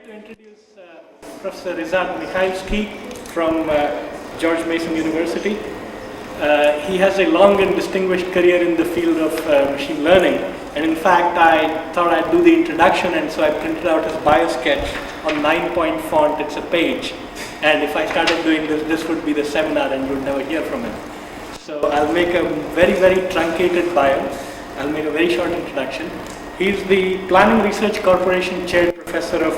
to introduce Professor Ryszard Michalski from George Mason University. He has a long and distinguished career in the field of machine learning, and in fact I thought I'd do the introduction, and so I printed out his bio sketch on 9-point font. It's a page, and if I started doing this, this would be the seminar and you would never hear from him. So I'll make a very, very truncated bio. I'll make a very short introduction. He's the Planning Research Corporation Chair Professor of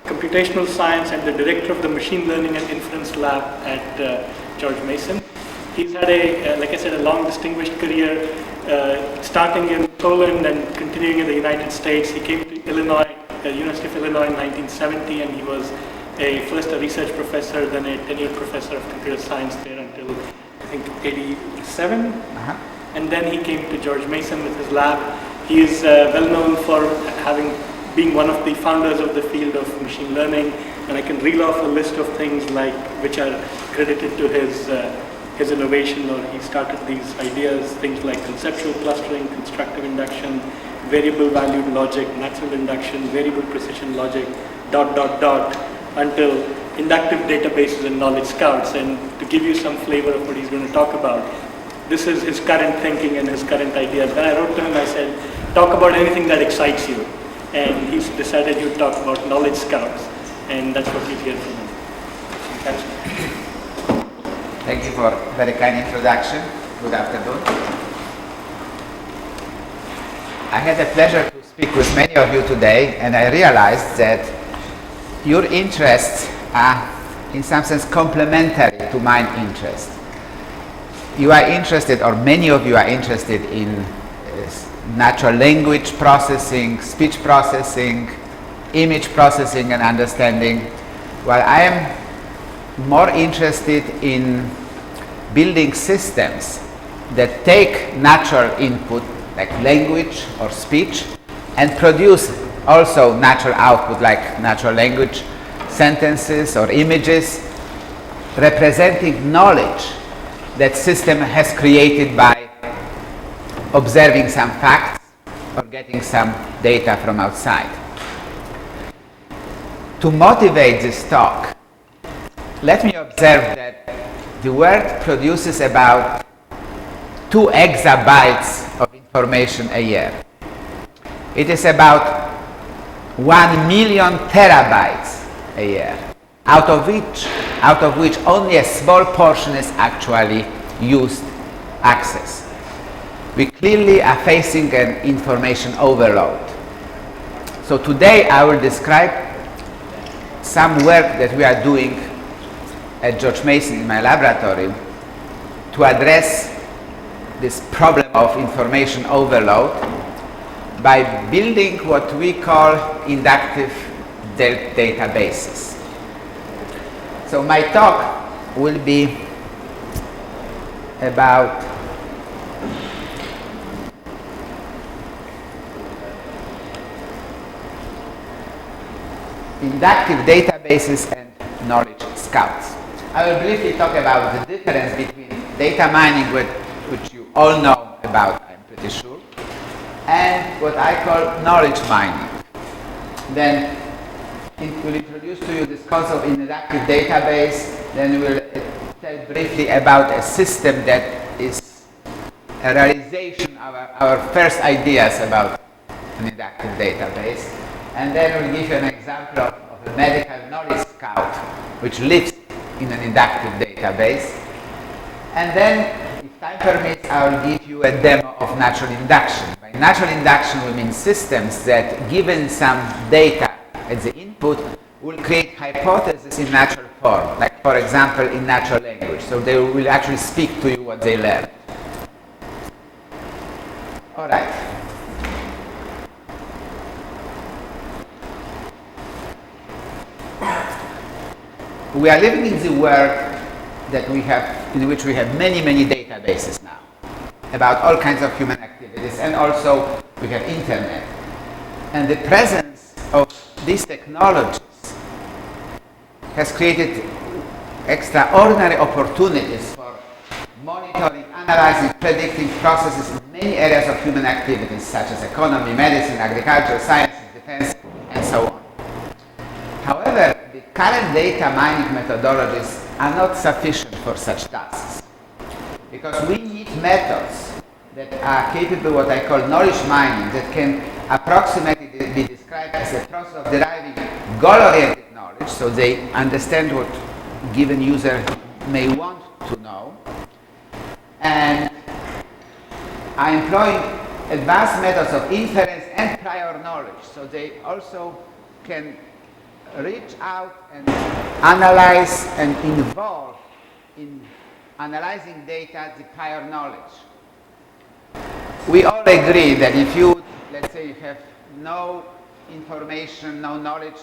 Computational Science and the Director of the Machine Learning and Inference Lab at George Mason. He's had like I said, a long distinguished career, starting in Poland and continuing in the United States. He came to Illinois, University of Illinois in 1970, and he was first a research professor, then a tenured professor of computer science there until I think 87. And then he came to George Mason with his lab. He is well known for being one of the founders of the field of machine learning, and I can reel off a list of things which are credited to his innovation, or he started these ideas, things like conceptual clustering, constructive induction, variable valued logic, natural induction, variable precision logic, ... until inductive databases and knowledge scouts. And to give you some flavor of what he's going to talk about, this is his current thinking and his current ideas. When I wrote to him, I said, talk about anything that excites you. And he's decided he'd talk about knowledge scouts, and that's what we hear from him. Thank you for a very kind introduction. Good afternoon. I had the pleasure to speak with many of you today, and I realized that your interests are in some sense complementary to my interest. You are interested, or many of you are interested in natural language processing, speech processing, image processing and understanding, while I am more interested in building systems that take natural input like language or speech and produce also natural output like natural language sentences or images representing knowledge that system has created by observing some facts or getting some data from outside. To motivate this talk, let me observe that the world produces about 2 exabytes of information a year. It is about 1 million terabytes a year, out of which only a small portion is actually used access. We clearly are facing an information overload. So today I will describe some work that we are doing at George Mason in my laboratory to address this problem of information overload by building what we call inductive databases. So my talk will be about inductive databases and knowledge scouts. I will briefly talk about the difference between data mining, which you all know about, I'm pretty sure, and what I call knowledge mining. Then it will introduce to you this concept of inductive database. Then we'll tell briefly about a system that is a realization of our first ideas about an inductive database. And then we'll give you an example of a medical knowledge scout which lives in an inductive database. And then, if time permits, I will give you a demo of natural induction. By natural induction, we mean systems that, given some data as the input, will create hypotheses in natural form, like for example in natural language. So they will actually speak to you what they learned. All right. We are living in the world in which we have many, many databases now about all kinds of human activities, and also we have internet. And the presence of these technologies has created extraordinary opportunities for monitoring, analyzing, predicting processes in many areas of human activities such as economy, medicine, agriculture, science, defense, and so on. the current data mining methodologies are not sufficient for such tasks. Because we need methods that are capable of what I call knowledge mining, that can approximately be described as a process of deriving goal-oriented knowledge, so they understand what a given user may want to know, and are employing advanced methods of inference and prior knowledge, so they also can reach out and analyze and involve in analyzing data the prior knowledge. We all agree that if you, let's say, you have no information, no knowledge,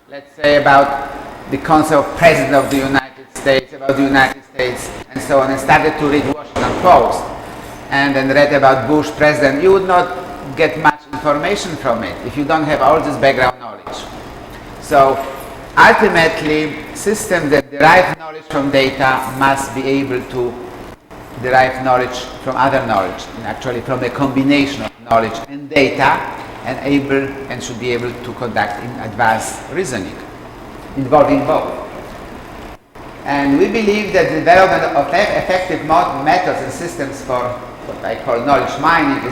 let's say, about the concept of President of the United States, about the United States, and so on, and started to read Washington Post, and then read about Bush President, you would not get much information from it if you don't have all this background knowledge. So ultimately, systems that derive knowledge from data must be able to derive knowledge from other knowledge, and actually from a combination of knowledge and data, and should be able to conduct in advanced reasoning involving both. And we believe that the development of effective methods and systems for what I call knowledge mining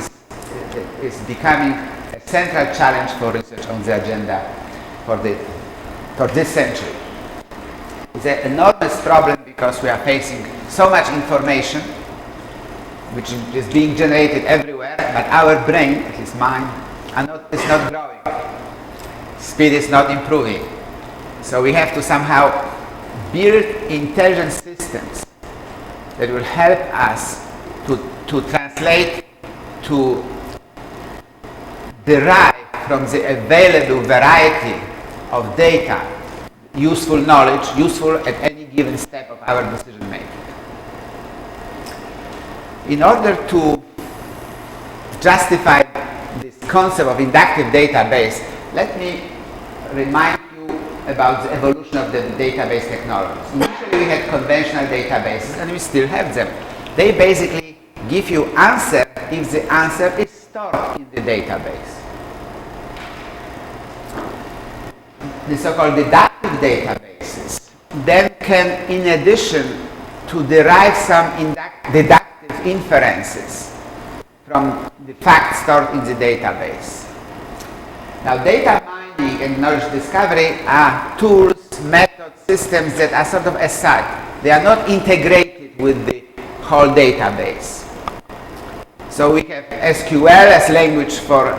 is becoming a central challenge for research on the agenda for this century. It's an enormous problem because we are facing so much information which is being generated everywhere, but our brain, at least mine, is not growing. Speed is not improving. So we have to somehow build intelligent systems that will help us to translate, to derive from the available variety of data useful knowledge, useful at any given step of our decision making. In order to justify this concept of inductive database, let me remind you about the evolution of the database technologies. Initially we had conventional databases, and we still have them. They basically give you answer if the answer is stored in the database. The so-called deductive databases then can, in addition, to derive some deductive inferences from the facts stored in the database. Now, data mining and knowledge discovery are tools, methods, systems that are sort of aside. They are not integrated with the whole database. So we have SQL as language for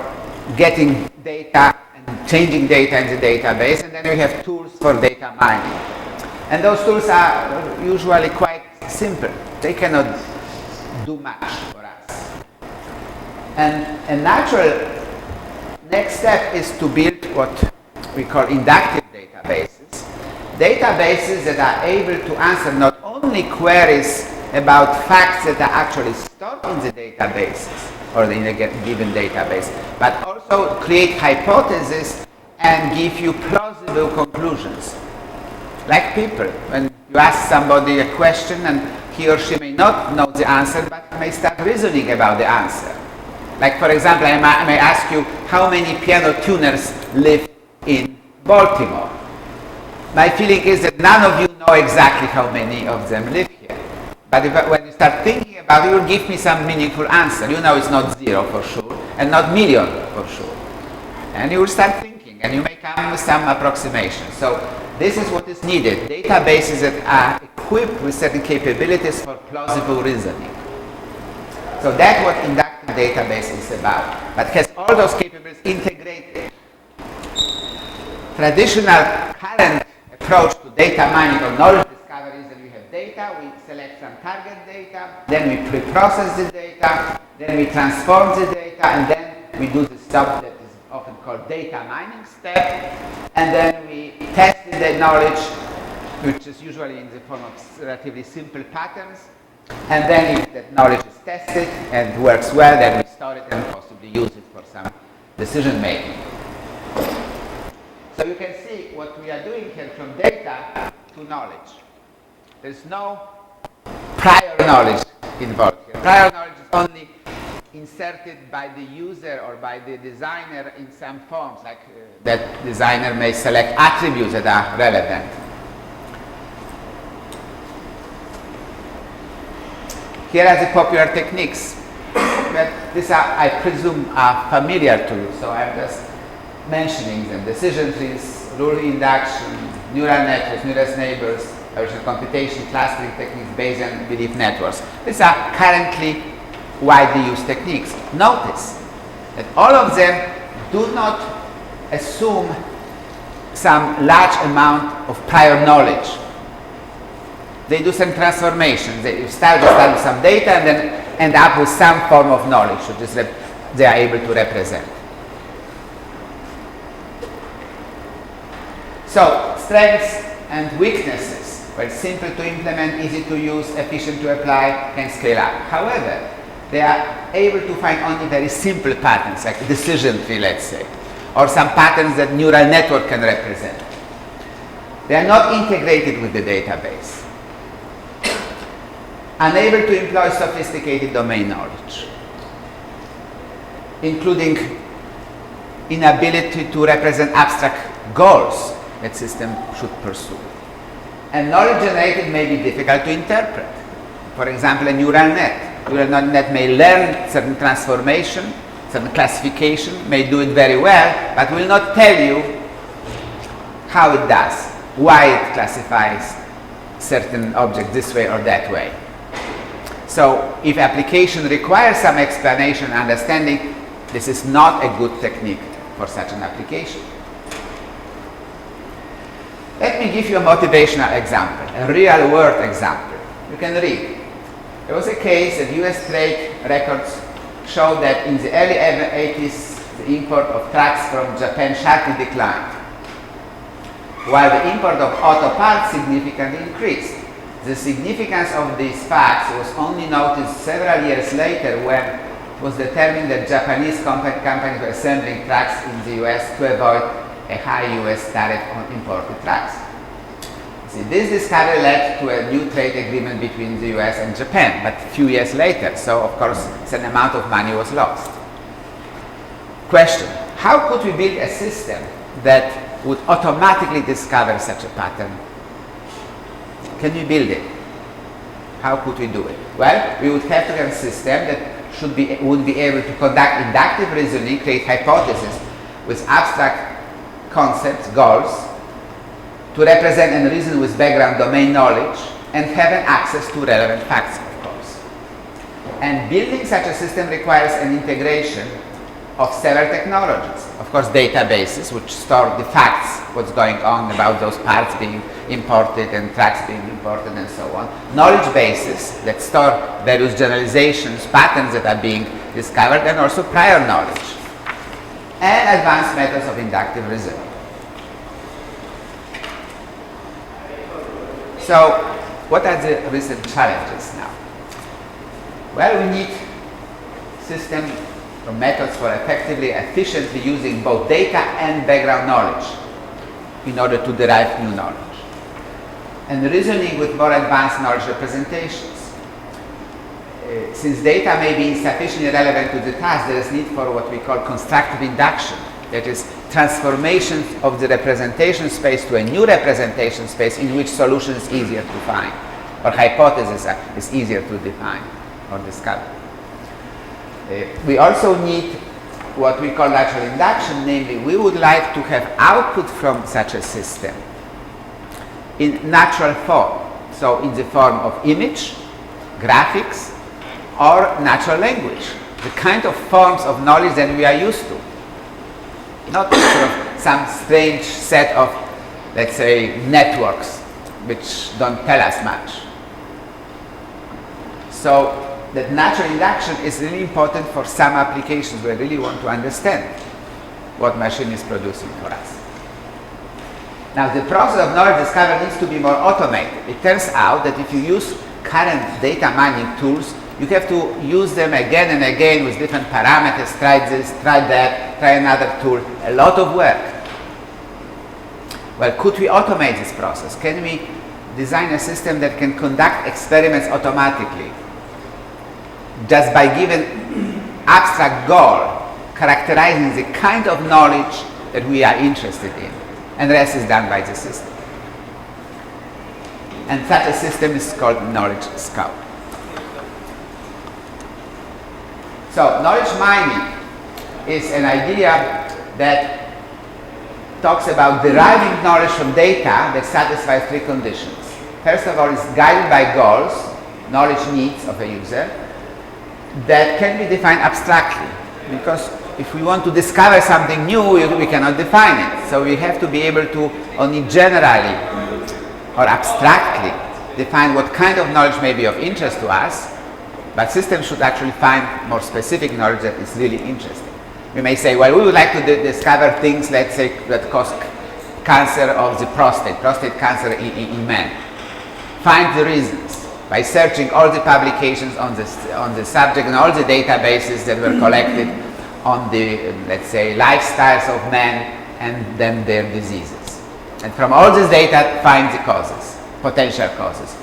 getting data and changing data in the database, and then we have tools for data mining. And those tools are usually quite simple. They cannot do much for us. And a natural next step is to build what we call inductive databases. Databases that are able to answer not only queries about facts that are actually stored in the databases or in a given database, but also create hypotheses and give you plausible conclusions. Like people, when you ask somebody a question and he or she may not know the answer, but may start reasoning about the answer. Like, for example, I may ask you, how many piano tuners live in Baltimore? My feeling is that none of you know exactly how many of them live here. But when you start thinking about it, you will give me some meaningful answer. You know it's not 0 for sure, and not million for sure. And you will start thinking, and you may come with some approximation. So this is what is needed. Databases that are equipped with certain capabilities for plausible reasoning. So that's what inductive database is about. But has all those capabilities integrated. Traditional current approach to data mining or knowledge discovery is that we have data, we select some target data, then we pre-process the data, then we transform the data, and then we do the stuff that is often called data mining step, and then we test the knowledge, which is usually in the form of relatively simple patterns, and then if that knowledge is tested and works well, then we store it and possibly use it for some decision making. So you can see what we are doing here from data to knowledge. There's no prior knowledge involved here. Prior knowledge is only inserted by the user or by the designer in some forms, like that designer may select attributes that are relevant. Here are the popular techniques. But these are, I presume, are familiar to you, so I'm just mentioning them. Decision trees, rule induction, neural networks, nearest neighbors, original computation, clustering techniques, Bayesian belief networks. These are currently widely used techniques. Notice that all of them do not assume some large amount of prior knowledge. They do some transformations. They start with some data and then end up with some form of knowledge, which is they are able to represent. So, strengths and weaknesses, well, simple to implement, easy to use, efficient to apply, can scale up. However, they are able to find only very simple patterns, like decision tree, let's say, or some patterns that neural network can represent. They are not integrated with the database. Unable to employ sophisticated domain knowledge, including inability to represent abstract goals that system should pursue. And knowledge generated may be difficult to interpret. For example, a neural net. Neural net may learn certain transformation, certain classification, may do it very well, but will not tell you how it does, why it classifies certain objects this way or that way. So if application requires some explanation and understanding, this is not a good technique for such an application. Let me give you a motivational example, a real-world example. You can read. There was a case that US trade records show that in the early 80s, the import of trucks from Japan sharply declined, while the import of auto parts significantly increased. The significance of these facts was only noticed several years later when it was determined that Japanese companies were assembling trucks in the US to avoid a high US tariff on imported trucks. See, this discovery led to a new trade agreement between the US and Japan, but a few years later, so of course an amount of money was lost. Question: how could we build a system that would automatically discover such a pattern? Can we build it? How could we do it? Well, we would have to have a system that would be able to conduct inductive reasoning, create hypotheses with abstract concepts, goals, to represent and reason with background domain knowledge, and have an access to relevant facts, of course. And building such a system requires an integration of several technologies. Of course, databases, which store the facts, what's going on about those parts being imported and trucks being imported and so on. Knowledge bases that store various generalizations, patterns that are being discovered, and also prior knowledge. And advanced methods of inductive reasoning. So, what are the recent challenges now? Well, we need systems or methods for effectively, efficiently using both data and background knowledge in order to derive new knowledge. And reasoning with more advanced knowledge representations. Since data may be insufficiently relevant to the task, there is need for what we call constructive induction. That is, transformation of the representation space to a new representation space in which solution is easier to find, or hypothesis is easier to define or discover. We also need what we call natural induction, namely we would like to have output from such a system in natural form, so in the form of image, graphics, or natural language, the kind of forms of knowledge that we are used to. Not sort of some strange set of, let's say, networks which don't tell us much. So that natural induction is really important for some applications where we really want to understand what machine is producing for us. Now, the process of knowledge discovery needs to be more automated. It turns out that if you use current data mining tools, you have to use them again and again with different parameters, try this, try that, try another tool, a lot of work. Well, could we automate this process? Can we design a system that can conduct experiments automatically? Just by giving abstract goal characterizing the kind of knowledge that we are interested in, and the rest is done by the system. And such a system is called knowledge scout. So knowledge mining is an idea that talks about deriving knowledge from data that satisfies three conditions. First of all, it's guided by goals, knowledge needs of a user, that can be defined abstractly, because if we want to discover something new, we cannot define it. So we have to be able to only generally or abstractly define what kind of knowledge may be of interest to us, but systems should actually find more specific knowledge that is really interesting. We may say, well, we would like to discover things, let's say, that cause cancer of the prostate cancer in men. Find the reasons by searching all the publications on the subject and all the databases that were collected on the, let's say, lifestyles of men and then their diseases. And from all this data, find the causes, potential causes.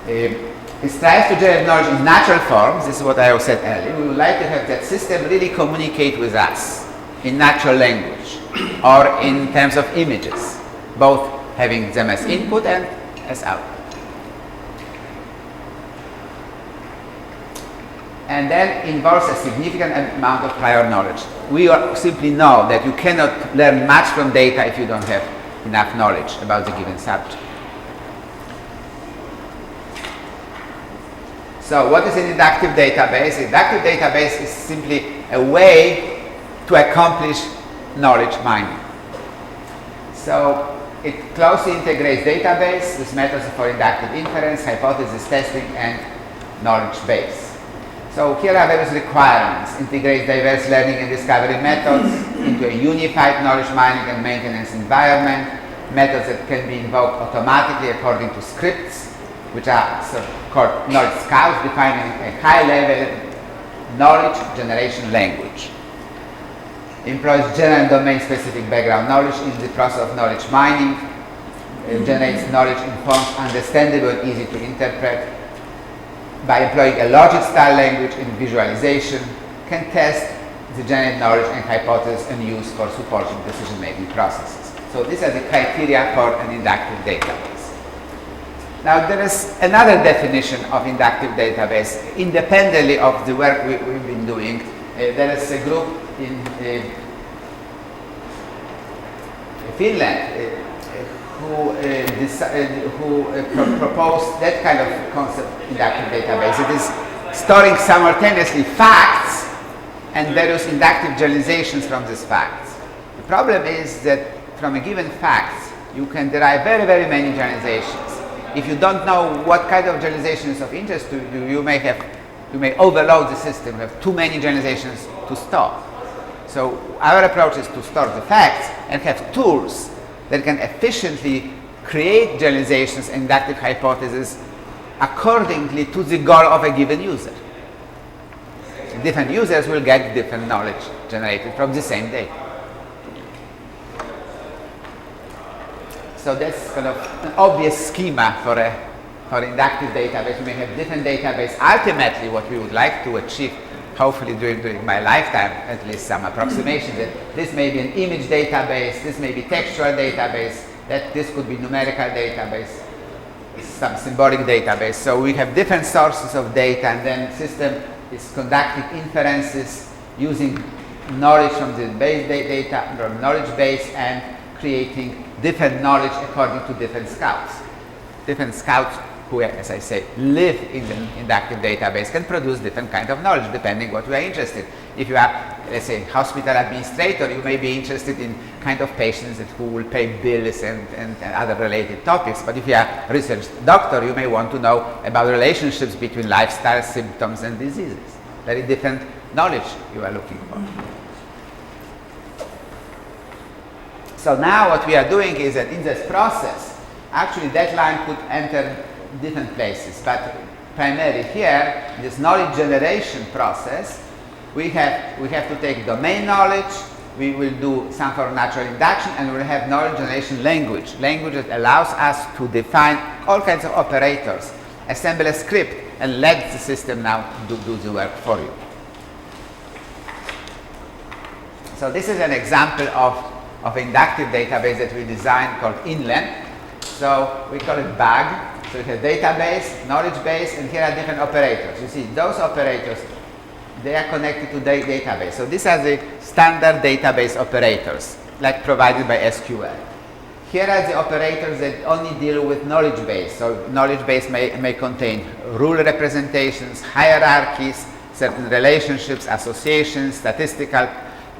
It strives to generate knowledge in natural forms. This is what I said earlier. We would like to have that system really communicate with us in natural language or in terms of images, both having them as input and as output. And then involves a significant amount of prior knowledge. We simply know that you cannot learn much from data if you don't have enough knowledge about the given subject. So what is an inductive database? Inductive database is simply a way to accomplish knowledge mining. So it closely integrates database with methods for inductive inference, hypothesis testing, and knowledge base. So here are various requirements. Integrates diverse learning and discovery methods into a unified knowledge mining and maintenance environment, methods that can be invoked automatically according to scripts, which are called knowledge scouts, defining a high-level knowledge generation language. Employs general and domain-specific background knowledge in the process of knowledge mining. Generates knowledge in forms understandable and easy to interpret. By employing a logic-style language in visualization, can test the generated knowledge and hypothesis and use for supporting decision-making processes. So these are the criteria for an inductive database. Now there is another definition of inductive database independently of the work we've been doing. There is a group in Finland who proposed that kind of concept, inductive database. It is storing simultaneously facts and various inductive generalizations from these facts. The problem is that from a given fact, you can derive very, very many generalizations. If you don't know what kind of generalization is of interest to you, you may overload the system, have too many generalizations to store. So our approach is to store the facts and have tools that can efficiently create generalizations and inductive hypotheses accordingly to the goal of a given user. Different users will get different knowledge generated from the same data. So that's kind of an obvious schema for an inductive database. We may have different databases. Ultimately, what we would like to achieve, hopefully during my lifetime, at least some approximation, that this may be an image database, this may be textual database, that this could be numerical database, some symbolic database. So we have different sources of data, and then the system is conducting inferences using knowledge from the base data, from knowledge base, and creating different knowledge according to different scouts. Different scouts who, as I say, live in the inductive database can produce different kind of knowledge depending what we are interested. If you are, let's say, hospital administrator, you may be interested in kind of patients who will pay bills and other related topics. But if you are a research doctor, you may want to know about relationships between lifestyle, symptoms, and diseases. Very different knowledge you are looking for. So now what we are doing is that in this process, actually that line could enter different places, but primarily here, this knowledge generation process, we have to take domain knowledge, we will do some form of natural induction, and we'll have knowledge generation language that allows us to define all kinds of operators, assemble a script, and let the system now do the work for you. So this is an example of inductive database that we designed called Inland. So we call it BAG. So we have database, knowledge base, and here are different operators. You see, those operators, they are connected to the database. So these are the standard database operators, like provided by SQL. Here are the operators that only deal with knowledge base. So knowledge base may contain rule representations, hierarchies, certain relationships, associations, statistical,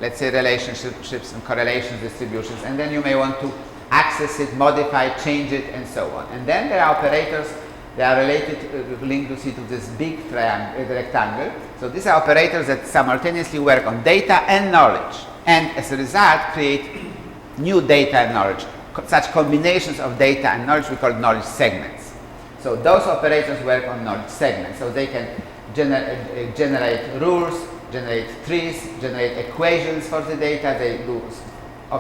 let's say, relationships and correlations, distributions, and then you may want to access it, modify, change it, and so on. And then there are operators that are related, linked to this big triangle, rectangle. So these are operators that simultaneously work on data and knowledge, and as a result create new data and knowledge. Such combinations of data and knowledge we call knowledge segments. So those operators work on knowledge segments. So they can generate rules, generate trees, generate equations for the data, they do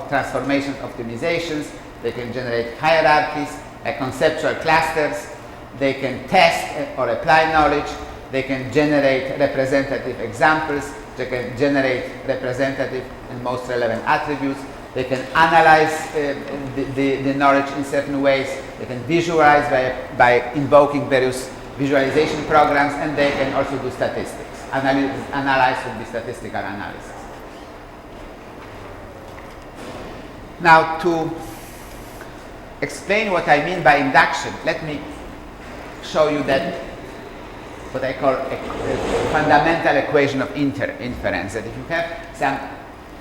transformations, optimizations, they can generate hierarchies, conceptual clusters, they can test or apply knowledge, they can generate representative examples, they can generate representative and most relevant attributes, they can analyze the knowledge in certain ways, they can visualize by invoking various visualization programs, and they can also do statistics. Analyze would be statistical analysis. Now, to explain what I mean by induction, let me show you that what I call a fundamental equation of inference. That if you have some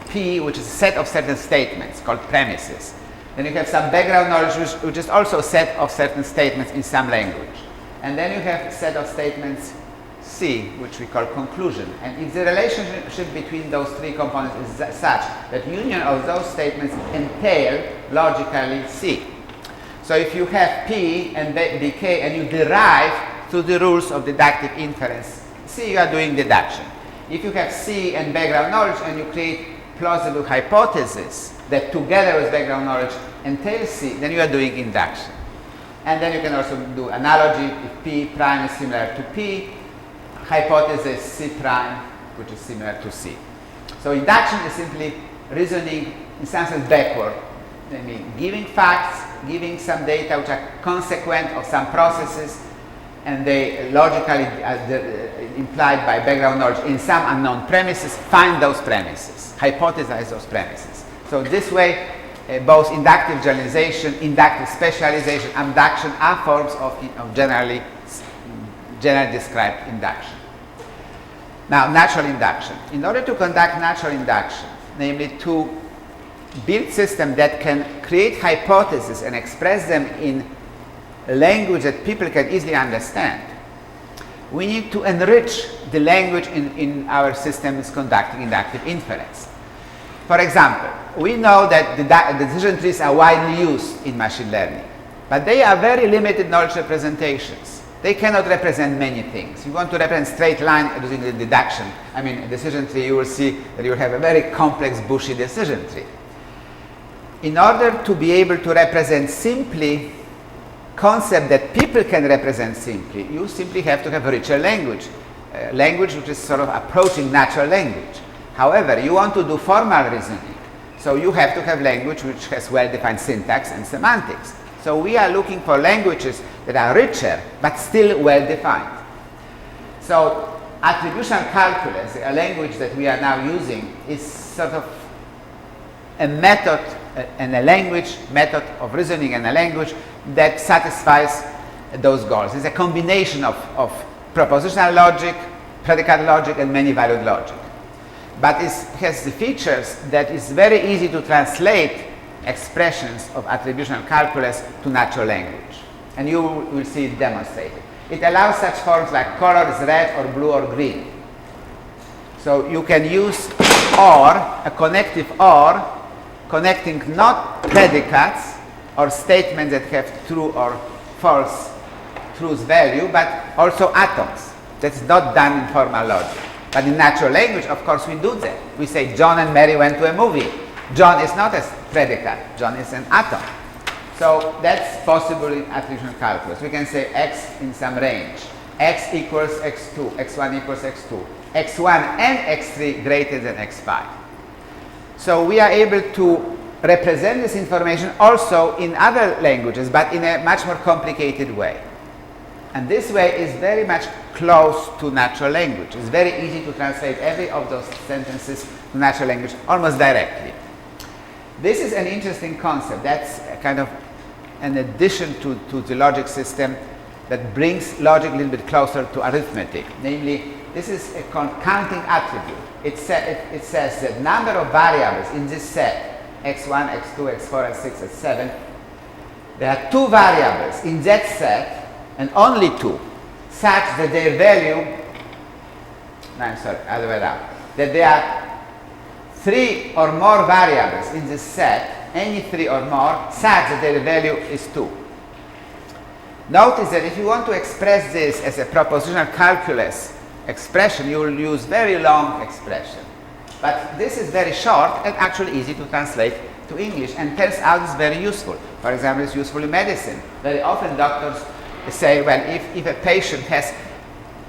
P, which is a set of certain statements called premises, then you have some background knowledge, which is also a set of certain statements in some language, and then you have a set of statements C, which we call conclusion. And if the relationship between those three components is such that union of those statements entail logically C. So if you have P and BK and you derive through the rules of deductive inference C, you are doing deduction. If you have C and background knowledge and you create plausible hypotheses that together with background knowledge entail C, then you are doing induction. And then you can also do analogy. If P prime is similar to P, hypothesis C prime, which is similar to C. So induction is simply reasoning in some sense backward. I mean, giving facts, giving some data which are consequent of some processes, and they logically, implied by background knowledge in some unknown premises, find those premises, hypothesize those premises. So this way, both inductive generalization, inductive specialization, abduction are forms of generally described induction. Now, natural induction. In order to conduct natural induction, namely to build systems that can create hypotheses and express them in a language that people can easily understand, we need to enrich the language in our systems conducting inductive inference. For example, we know that the decision trees are widely used in machine learning, but they are very limited knowledge representations. They cannot represent many things. You want to represent straight line using the deduction. I mean, a decision tree, you will see that you will have a very complex, bushy decision tree. In order to be able to represent simply concept that people can represent simply, you simply have to have a richer language, language which is sort of approaching natural language. However, you want to do formal reasoning, so you have to have language which has well-defined syntax and semantics. So we are looking for languages that are richer but still well-defined. So attribution calculus, a language that we are now using, is sort of a method and a language, method of reasoning and a language that satisfies those goals. It's a combination of propositional logic, predicate logic, and many-valued logic. But it has the features that it's very easy to translate expressions of attributional calculus to natural language. And you will see it demonstrated. It allows such forms like color is red or blue or green. So you can use OR, a connective OR, connecting not predicates or statements that have true or false truth value, but also atoms. That's not done in formal logic. But in natural language, of course, we do that. We say John and Mary went to a movie. John is not a predicate. John is an atom. So that's possible in attribution calculus. We can say X in some range. x equals x2, x1 equals x2, x1 and x3 greater than x5. So we are able to represent this information also in other languages, but in a much more complicated way. And this way is very much close to natural language. It's very easy to translate every of those sentences to natural language almost directly. This is an interesting concept. That's kind of an addition to the logic system that brings logic a little bit closer to arithmetic. Namely, this is a counting attribute. It says that number of variables in this set, x1, x2, x4, x6, x7, there are two variables in that set, and only two, such that their value, no, I'm sorry, other way around, that there are three or more variables in this set, any three or more, such that their value is 2. Notice that if you want to express this as a propositional calculus expression, you will use very long expression. But this is very short and actually easy to translate to English, and turns out it's very useful. For example, it's useful in medicine. Very often doctors say, well, if a patient has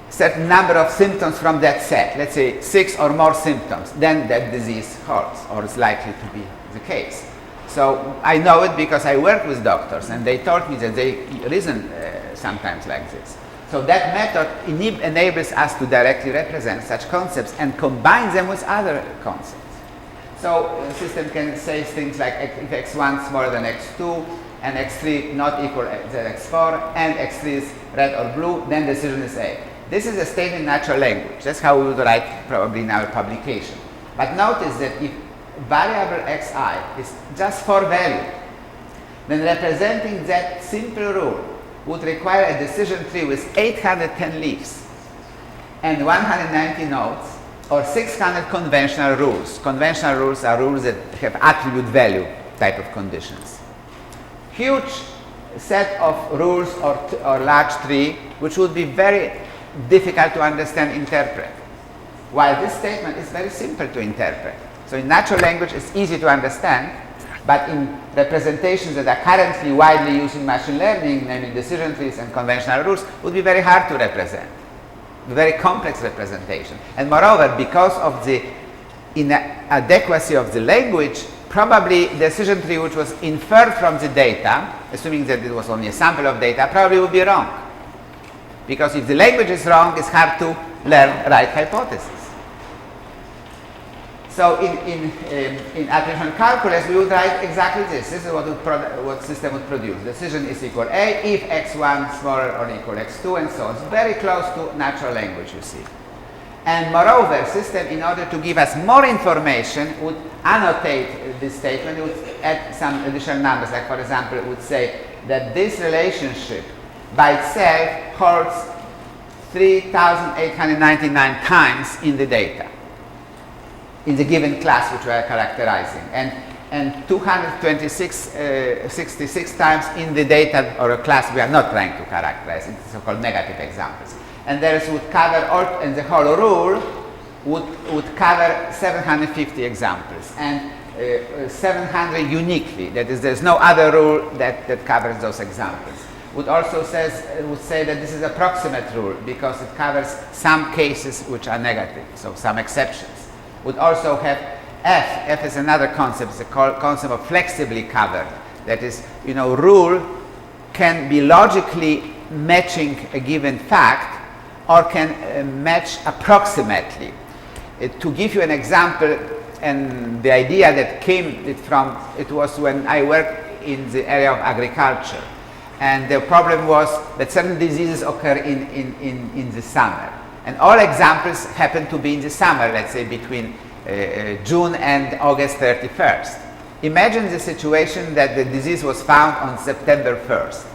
certain number of symptoms from that set, let's say 6 or more symptoms, then that disease holds, or is likely to be the case. So I know it because I work with doctors, and they told me that they reason sometimes like this. So that method enables us to directly represent such concepts and combine them with other concepts. So the system can say things like if x1 is smaller than x2 and x3 not equal to x4 and x3 is red or blue, then decision is A. This is a statement in natural language. That's how we would write probably in our publication. But notice that if variable xi is just for value, then representing that simple rule would require a decision tree with 810 leaves and 190 nodes, or 600 conventional rules. Conventional rules are rules that have attribute value type of conditions. Huge set of rules or large tree which would be very difficult to understand, interpret. While this statement is very simple to interpret. So in natural language it's easy to understand, but in representations that are currently widely used in machine learning, namely decision trees and conventional rules, would be very hard to represent. Very complex representation. And moreover, because of the inadequacy of the language, probably decision tree which was inferred from the data, assuming that it was only a sample of data, probably would be wrong. Because if the language is wrong, it's hard to learn right hypothesis. So in attribution calculus, we would write exactly this. This is what system would produce. Decision is equal A if x1 smaller or equal x2, and so on. It's very close to natural language, you see. And moreover, system, in order to give us more information, would annotate this statement. It would add some additional numbers, like for example, it would say that this relationship by itself holds 3,899 times in the data, in the given class which we are characterizing, and 266 times in the data or a class we are not trying to characterize, in so-called negative examples. And there's would cover all, and the whole rule would cover 750 examples, and 700 uniquely. That is, there's no other rule that covers those examples. Would also would say that this is approximate rule because it covers some cases which are negative, so some exceptions. Would also have F. F is another concept. It's a concept of flexibly covered. That is, rule can be logically matching a given fact or can match approximately. To give you an example, and the idea that came it was when I worked in the area of agriculture. And the problem was that certain diseases occur in the summer. And all examples happen to be in the summer, let's say between June and August 31st. Imagine the situation that the disease was found on September 1st.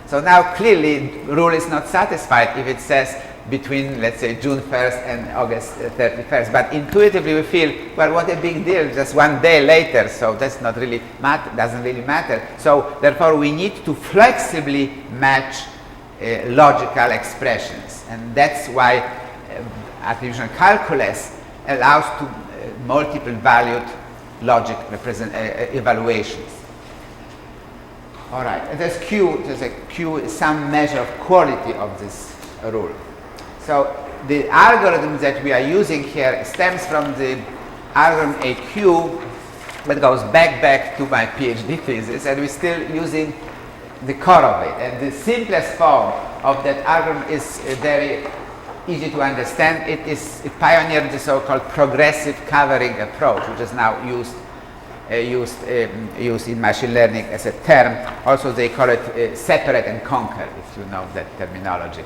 So now clearly rule is not satisfied if it says between, let's say, June 1st and August 31st. But intuitively we feel, well, what a big deal, just one day later, so that's not really doesn't really matter. So therefore we need to flexibly match logical expressions. And that's why attribution calculus allows to multiple valued logic evaluations. All right, there's Q, some measure of quality of this rule. So the algorithm that we are using here stems from the algorithm AQ that goes back to my PhD thesis, and we're still using the core of it. And the simplest form of that algorithm is very easy to understand. It pioneered the so-called progressive covering approach, which is now used in machine learning as a term. Also, they call it separate and conquer, if you know that terminology.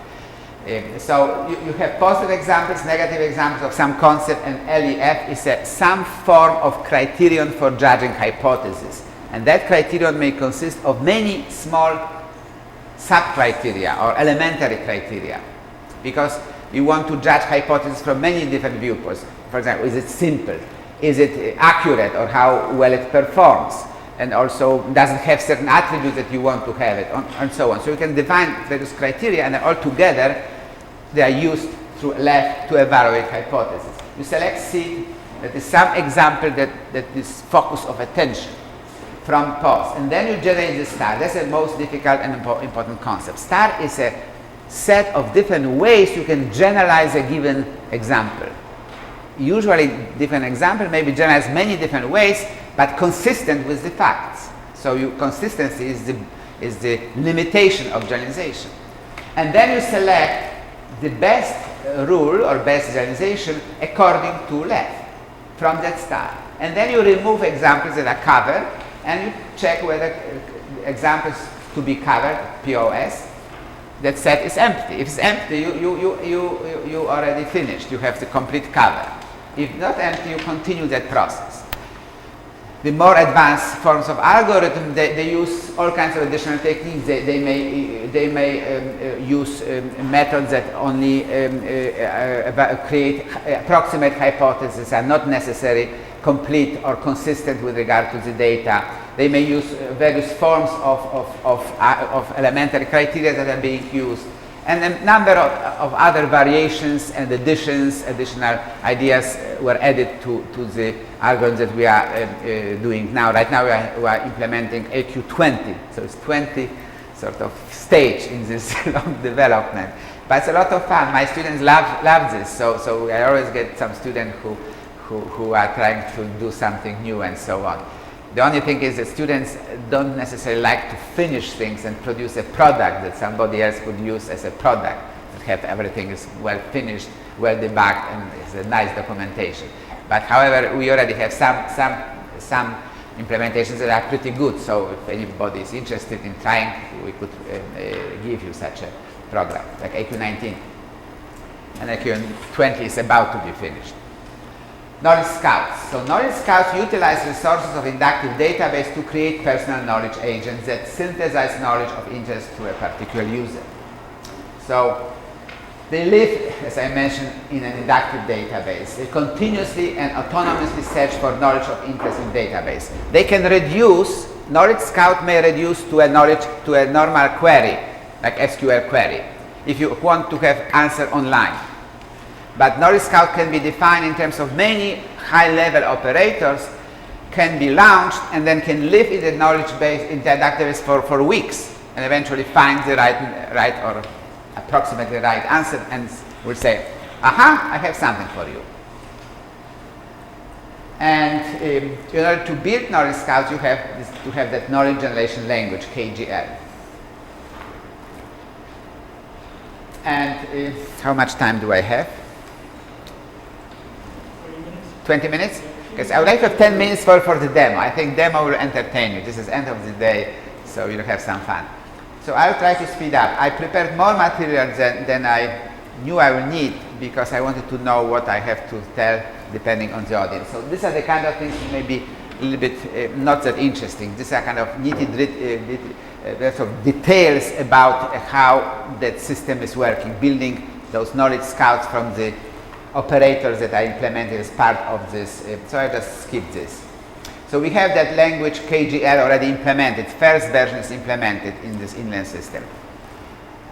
So you have positive examples, negative examples of some concept, and LEF is some form of criterion for judging hypotheses. And that criterion may consist of many small sub-criteria or elementary criteria, because you want to judge hypotheses from many different viewpoints. For example, is it simple? Is it accurate, or how well it performs? And also, does it have certain attributes that you want to have it, and so on. So you can define various criteria, and all together they are used through LEF to evaluate hypotheses. You select C, that is some example that is focus of attention from pause, and then you generate the star. That's the most difficult and important concept. Star is a set of different ways you can generalize a given example. Usually different example may be generalized many different ways, but consistent with the facts. So consistency is the limitation of generalization. And then you select the best rule or best generalization according to LEF from that star. And then you remove examples that are covered, and you check whether examples to be covered, POS, that set is empty. If it's empty, you already finished. You have the complete cover. If not empty, you continue that process. The more advanced forms of algorithm, they use all kinds of additional techniques. They may use methods that only create approximate hypotheses, are not necessarily complete or consistent with regard to the data. They may use various forms of elementary criteria that are being used, and a number of other variations and additional ideas were added to the algorithms that we are doing now. Right now we are implementing AQ20, so it's 20 sort of stage in this long development. But it's a lot of fun. My students love this, so I always get some students who are trying to do something new and so on. The only thing is that students don't necessarily like to finish things and produce a product that somebody else could use as a product, that have everything is well finished, well debugged, and it's a nice documentation. But however, we already have some implementations that are pretty good, so if anybody is interested in trying, we could give you such a program, like AQ19. And AQ20 is about to be finished. Knowledge Scouts. So Knowledge Scouts utilize resources of inductive database to create personal knowledge agents that synthesize knowledge of interest to a particular user. So they live, as I mentioned, in an inductive database. They continuously and autonomously search for knowledge of interest in database. They can reduce, Knowledge Scout may reduce to a normal query, like SQL query, if you want to have answer online. But Knowledge Scout can be defined in terms of many high-level operators, can be launched, and then can live in the knowledge base, in the database for weeks, and eventually find the right or approximately right answer, and will say, aha, I have something for you. And in order to build Knowledge Scouts, you have to have that knowledge generation language, KGL. And how much time do I have? 20 minutes? Because I would like to have 10 minutes for the demo. I think demo will entertain you. This is end of the day, so you'll have some fun. So I'll try to speed up. I prepared more material than I knew I would need, because I wanted to know what I have to tell depending on the audience. So these are the kind of things that may be a little bit not that interesting. These are kind of sort of details about how that system is working, building those knowledge scouts from the operators that I implemented as part of this. So I just skip this. So we have that language KGL already implemented. First version is implemented in this inline system.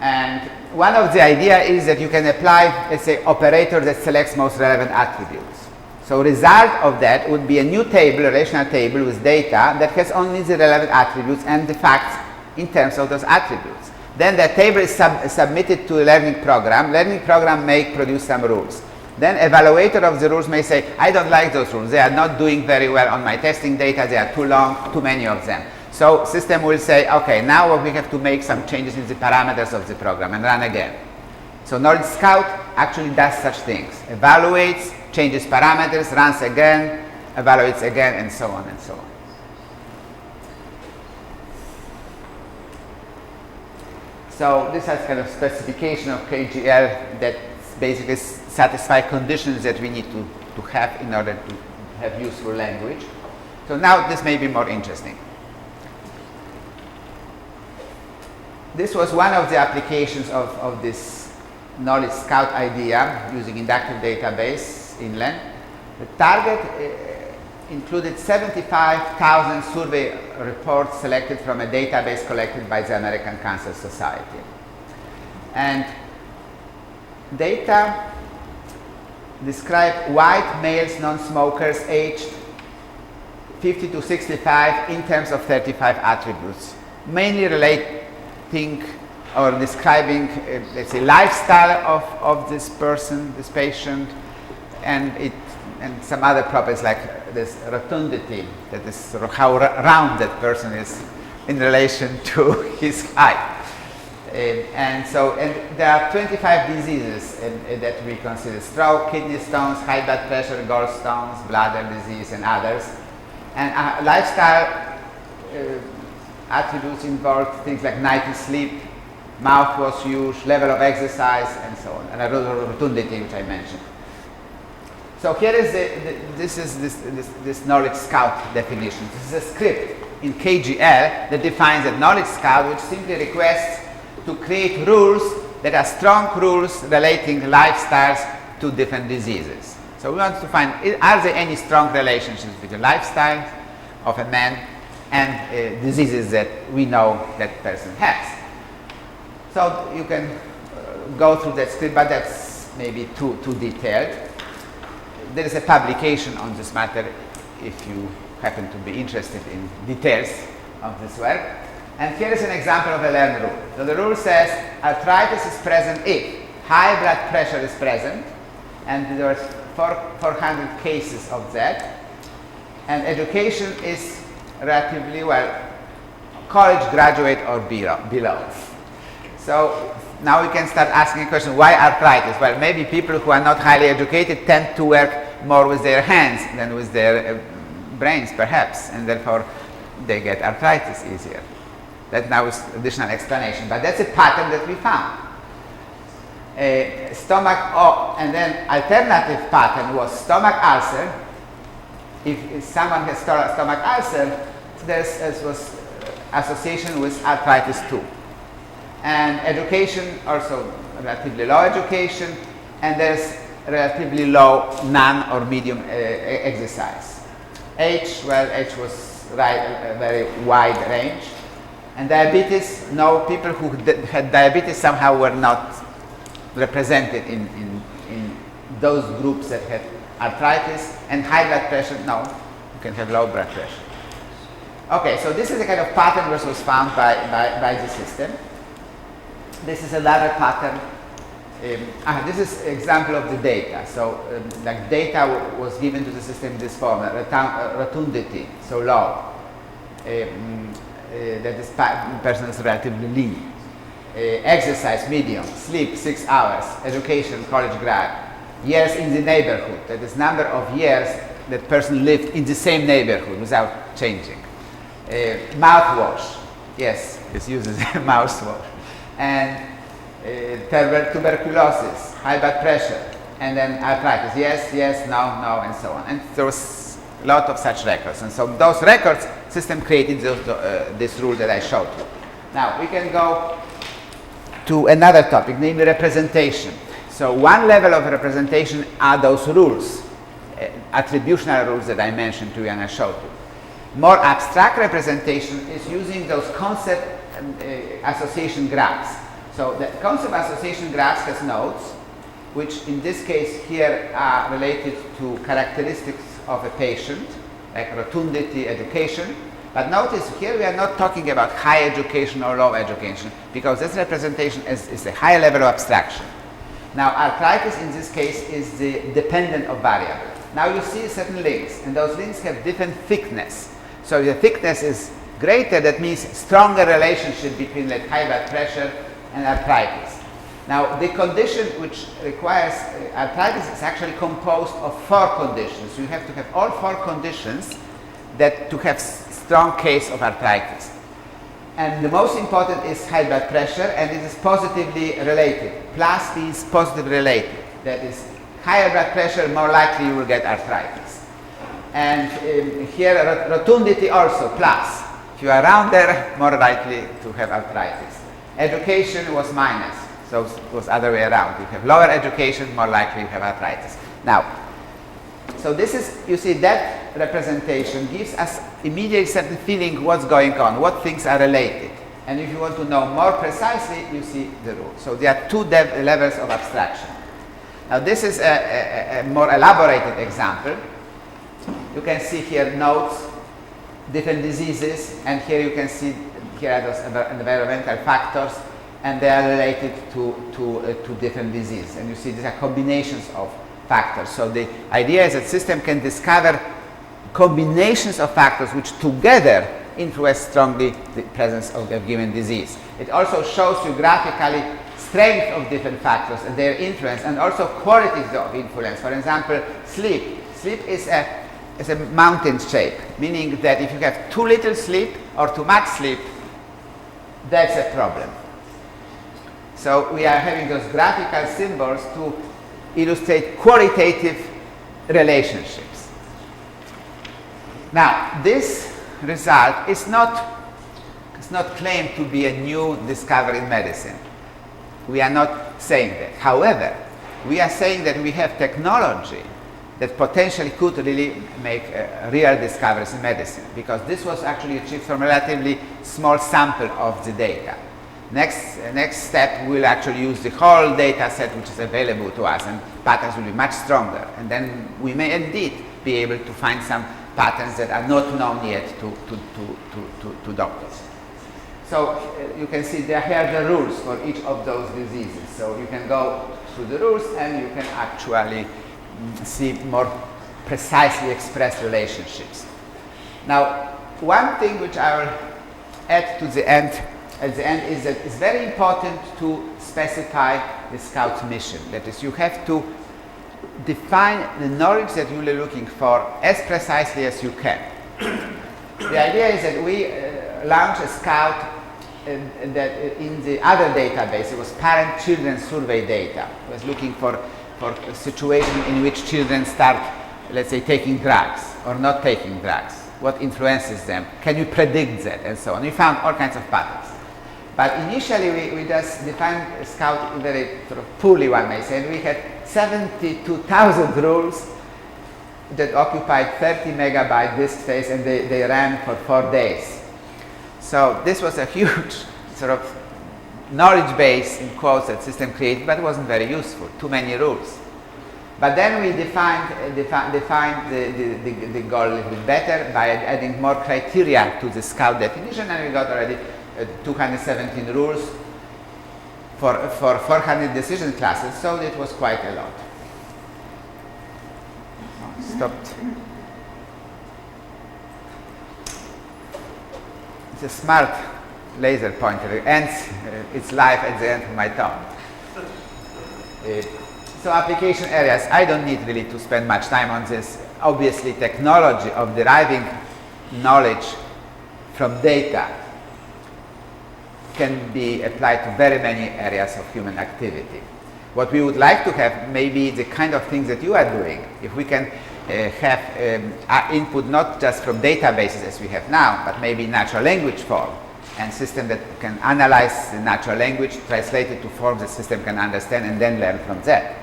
And one of the ideas is that you can apply, let's say, operator that selects most relevant attributes. So result of that would be a new table, a relational table with data that has only the relevant attributes and the facts in terms of those attributes. Then the table is submitted to a learning program. Learning program may produce some rules. Then evaluator of the rules may say, I don't like those rules. They are not doing very well on my testing data. They are too long, too many of them. So system will say, okay, now we have to make some changes in the parameters of the program and run again. So Knowledge Scout actually does such things. Evaluates, changes parameters, runs again, evaluates again, and so on and so on. So this has kind of specification of KGL that basically satisfy conditions that we need to have in order to have useful language. So now this may be more interesting. This was one of the applications of this Knowledge Scout idea using inductive database inland. The target included 75,000 survey reports selected from a database collected by the American Cancer Society. And data describe white males, non-smokers aged 50 to 65 in terms of 35 attributes, mainly relating or describing, let's say, lifestyle of this person, this patient, and some other properties like this rotundity, that is how round that person is in relation to his height. And there are 25 diseases that we consider: stroke, kidney stones, high blood pressure, gallstones, bladder disease, and others. And lifestyle attributes involve things like nightly sleep, mouthwash use, level of exercise, and so on, and rotundity, which I mentioned. So here is this Knowledge Scout definition. This is a script in KGL that defines a Knowledge Scout, which simply requests to create rules that are strong rules relating lifestyles to different diseases. So we want to find, are there any strong relationships between lifestyle of a man and diseases that we know that person has. So you can go through that script, but that's maybe too detailed. There is a publication on this matter if you happen to be interested in details of this work. And here is an example of a learned rule. So the rule says arthritis is present if high blood pressure is present, and there are 400 cases of that, and education is relatively, well, college graduate or below. So now we can start asking a question, why arthritis? Well, maybe people who are not highly educated tend to work more with their hands than with their brains, perhaps, and therefore they get arthritis easier. That now is additional explanation, but that's a pattern that we found. And then alternative pattern was stomach ulcer. If someone has stomach ulcer, there was association with arthritis too. And education, also relatively low education, and there's relatively low, none or medium exercise. Age, well, age was a very wide range. And diabetes, no, people who had diabetes somehow were not represented in those groups that had arthritis. And high blood pressure, no, you can have low blood pressure. Okay, so this is a kind of pattern which was found by the system. This is another pattern. This is an example of the data. So like data was given to the system in this form, rotundity, so low. That this person is relatively lean. Exercise, medium. Sleep, 6 hours. Education, college grad. Years in the neighborhood, that is number of years that person lived in the same neighborhood without changing. Mouthwash, yes, this uses mouthwash. And tuberculosis, high blood pressure, and then arthritis, yes, no, and so on. And there was a lot of such records. And so those records, system created this rule that I showed you. Now we can go to another topic, namely representation. So one level of representation are those rules, attributional rules that I mentioned to you and I showed you. More abstract representation is using those concept association graphs. So the concept association graphs has nodes, which in this case here are related to characteristics of a patient, like rotundity, education, But notice here we are not talking about high education or low education, because this representation is a higher level of abstraction. Now arthritis in this case is the dependent of variable. Now you see certain links, and those links have different thickness. So the thickness is greater, that means stronger relationship between like high blood pressure and arthritis. Now the condition which requires arthritis is actually composed of 4 conditions. You have to have all 4 conditions that to have strong case of arthritis. And the most important is high blood pressure, and it is positively related. Plus means positively related. That is, higher blood pressure, more likely you will get arthritis. And here rotundity also plus. If you are rounder, more likely to have arthritis. Education was minus, so it was other way around. You have lower education, more likely you have arthritis. Now, so this is, you see, that representation gives us immediately certain feeling what's going on, what things are related. And if you want to know more precisely, you see the rule. So there are 2 levels of abstraction. Now this is a more elaborated example. You can see here nodes, different diseases, and here you can see here are those environmental factors, and they are related to different diseases. And you see these are combinations of factors. So the idea is that system can discover combinations of factors which together influence strongly the presence of a given disease. It also shows you graphically strength of different factors and their influence, and also qualities of influence. For example, sleep. Sleep is a mountain shape, meaning that if you have too little sleep or too much sleep, that's a problem. So we are having those graphical symbols to illustrate qualitative relationships. Now, this result is not claimed to be a new discovery in medicine. We are not saying that. However, we are saying that we have technology that potentially could really make real discoveries in medicine, because this was actually achieved from a relatively small sample of the data. Next step, we'll actually use the whole data set which is available to us, and patterns will be much stronger. And then we may indeed be able to find some patterns that are not known yet to doctors. So you can see there are the rules for each of those diseases. So you can go through the rules and you can actually see more precisely expressed relationships. Now, one thing which I will add to the end, at the end, is that it's very important to specify the Scout's mission. That is, you have to define the knowledge that you're looking for as precisely as you can. The idea is that we launch a Scout that in the other database, it was parent-children survey data. It was looking for a situation in which children start, let's say, taking drugs or not taking drugs. What influences them? Can you predict that? And so on. We found all kinds of patterns. But initially, we just defined Scout very sort of poorly, one may say. And we had 72,000 rules that occupied 30 megabyte disk space, and they ran for 4 days. So this was a huge sort of knowledge base, in quotes, that system created, but it wasn't very useful, too many rules. But then we defined the goal a little bit better by adding more criteria to the Scout definition, and we got already 217 rules for 400 decision classes, so it was quite a lot. Stopped. It's a smart laser pointer. It ends its life at the end of my talk. So application areas, I don't need really to spend much time on this. Obviously, technology of deriving knowledge from data can be applied to very many areas of human activity. What we would like to have may be the kind of things that you are doing. If we can have input not just from databases as we have now, but maybe natural language form, and system that can analyze the natural language, translate it to forms the system can understand, and then learn from that.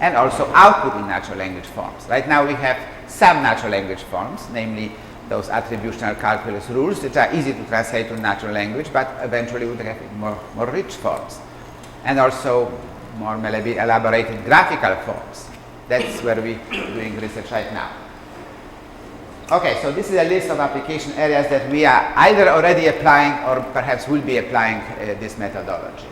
And also output in natural language forms. Right now we have some natural language forms, namely those attributional calculus rules that are easy to translate to natural language, but eventually we will have more rich forms. And also more maybe elaborated graphical forms. That's where we're doing research right now. Okay, so this is a list of application areas that we are either already applying or perhaps will be applying this methodology.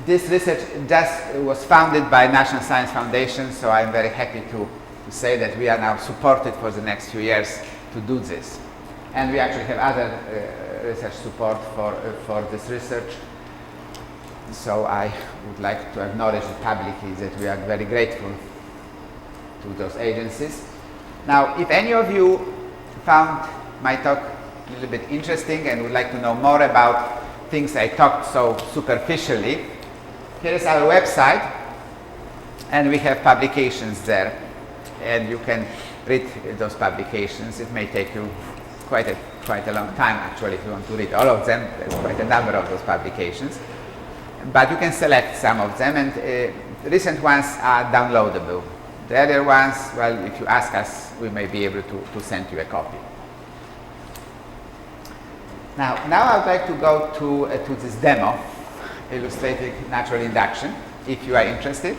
This research just was founded by National Science Foundation, so I'm very happy to say that we are now supported for the next few years to do this. And we actually have other research support for this research. So I would like to acknowledge publicly that we are very grateful to those agencies. Now, if any of you found my talk a little bit interesting and would like to know more about things I talked so superficially, here is our website, and we have publications there, and you can read those publications. It may take you quite a long time, actually, if you want to read all of them. There's quite a number of those publications, but you can select some of them, and recent ones are downloadable. The other ones, well, if you ask us, we may be able to send you a copy. Now I would like to go to this demo, illustrating natural induction, if you are interested.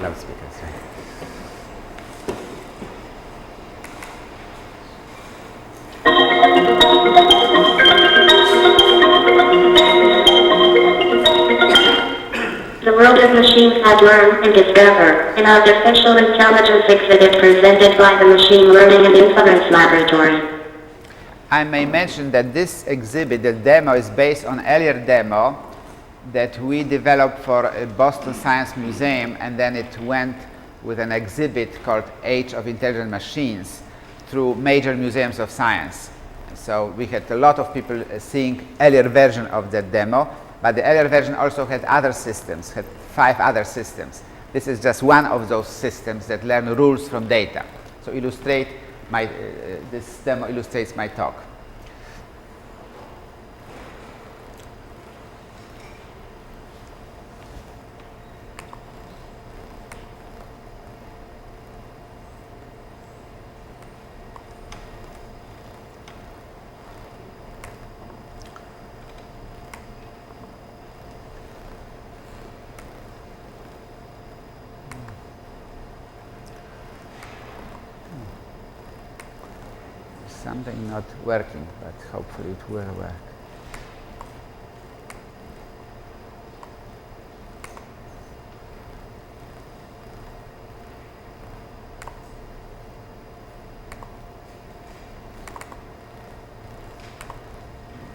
Loudspeakers, right? The world of machines has learned and discovered an artificial intelligence exhibit presented by the Machine Learning and Inference Laboratory. I may mention that this exhibit, the demo, is based on earlier demo that we developed for a Boston Science Museum, and then it went with an exhibit called Age of Intelligent Machines through major museums of science. So we had a lot of people seeing earlier version of that demo, but the earlier version also had other systems, had 5 other systems. This is just one of those systems that learn rules from data. So this demo illustrates my talk. Something not working, but hopefully it will work.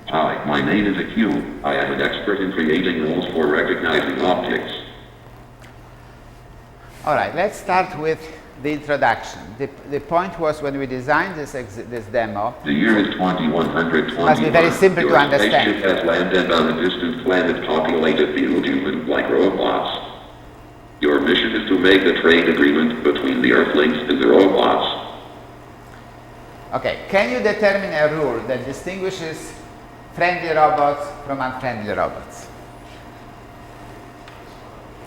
Hi, my name is Q. I am an expert in creating rules for recognizing objects. All right, let's start with the introduction. The point was, when we designed this demo, The year is 2121. Must be very simple to understand. Your spaceship has landed on a distant planet populated with human-like robots. Your mission is to make a trade agreement between the Earthlings and the robots. okay, can you determine a rule that distinguishes friendly robots from unfriendly robots?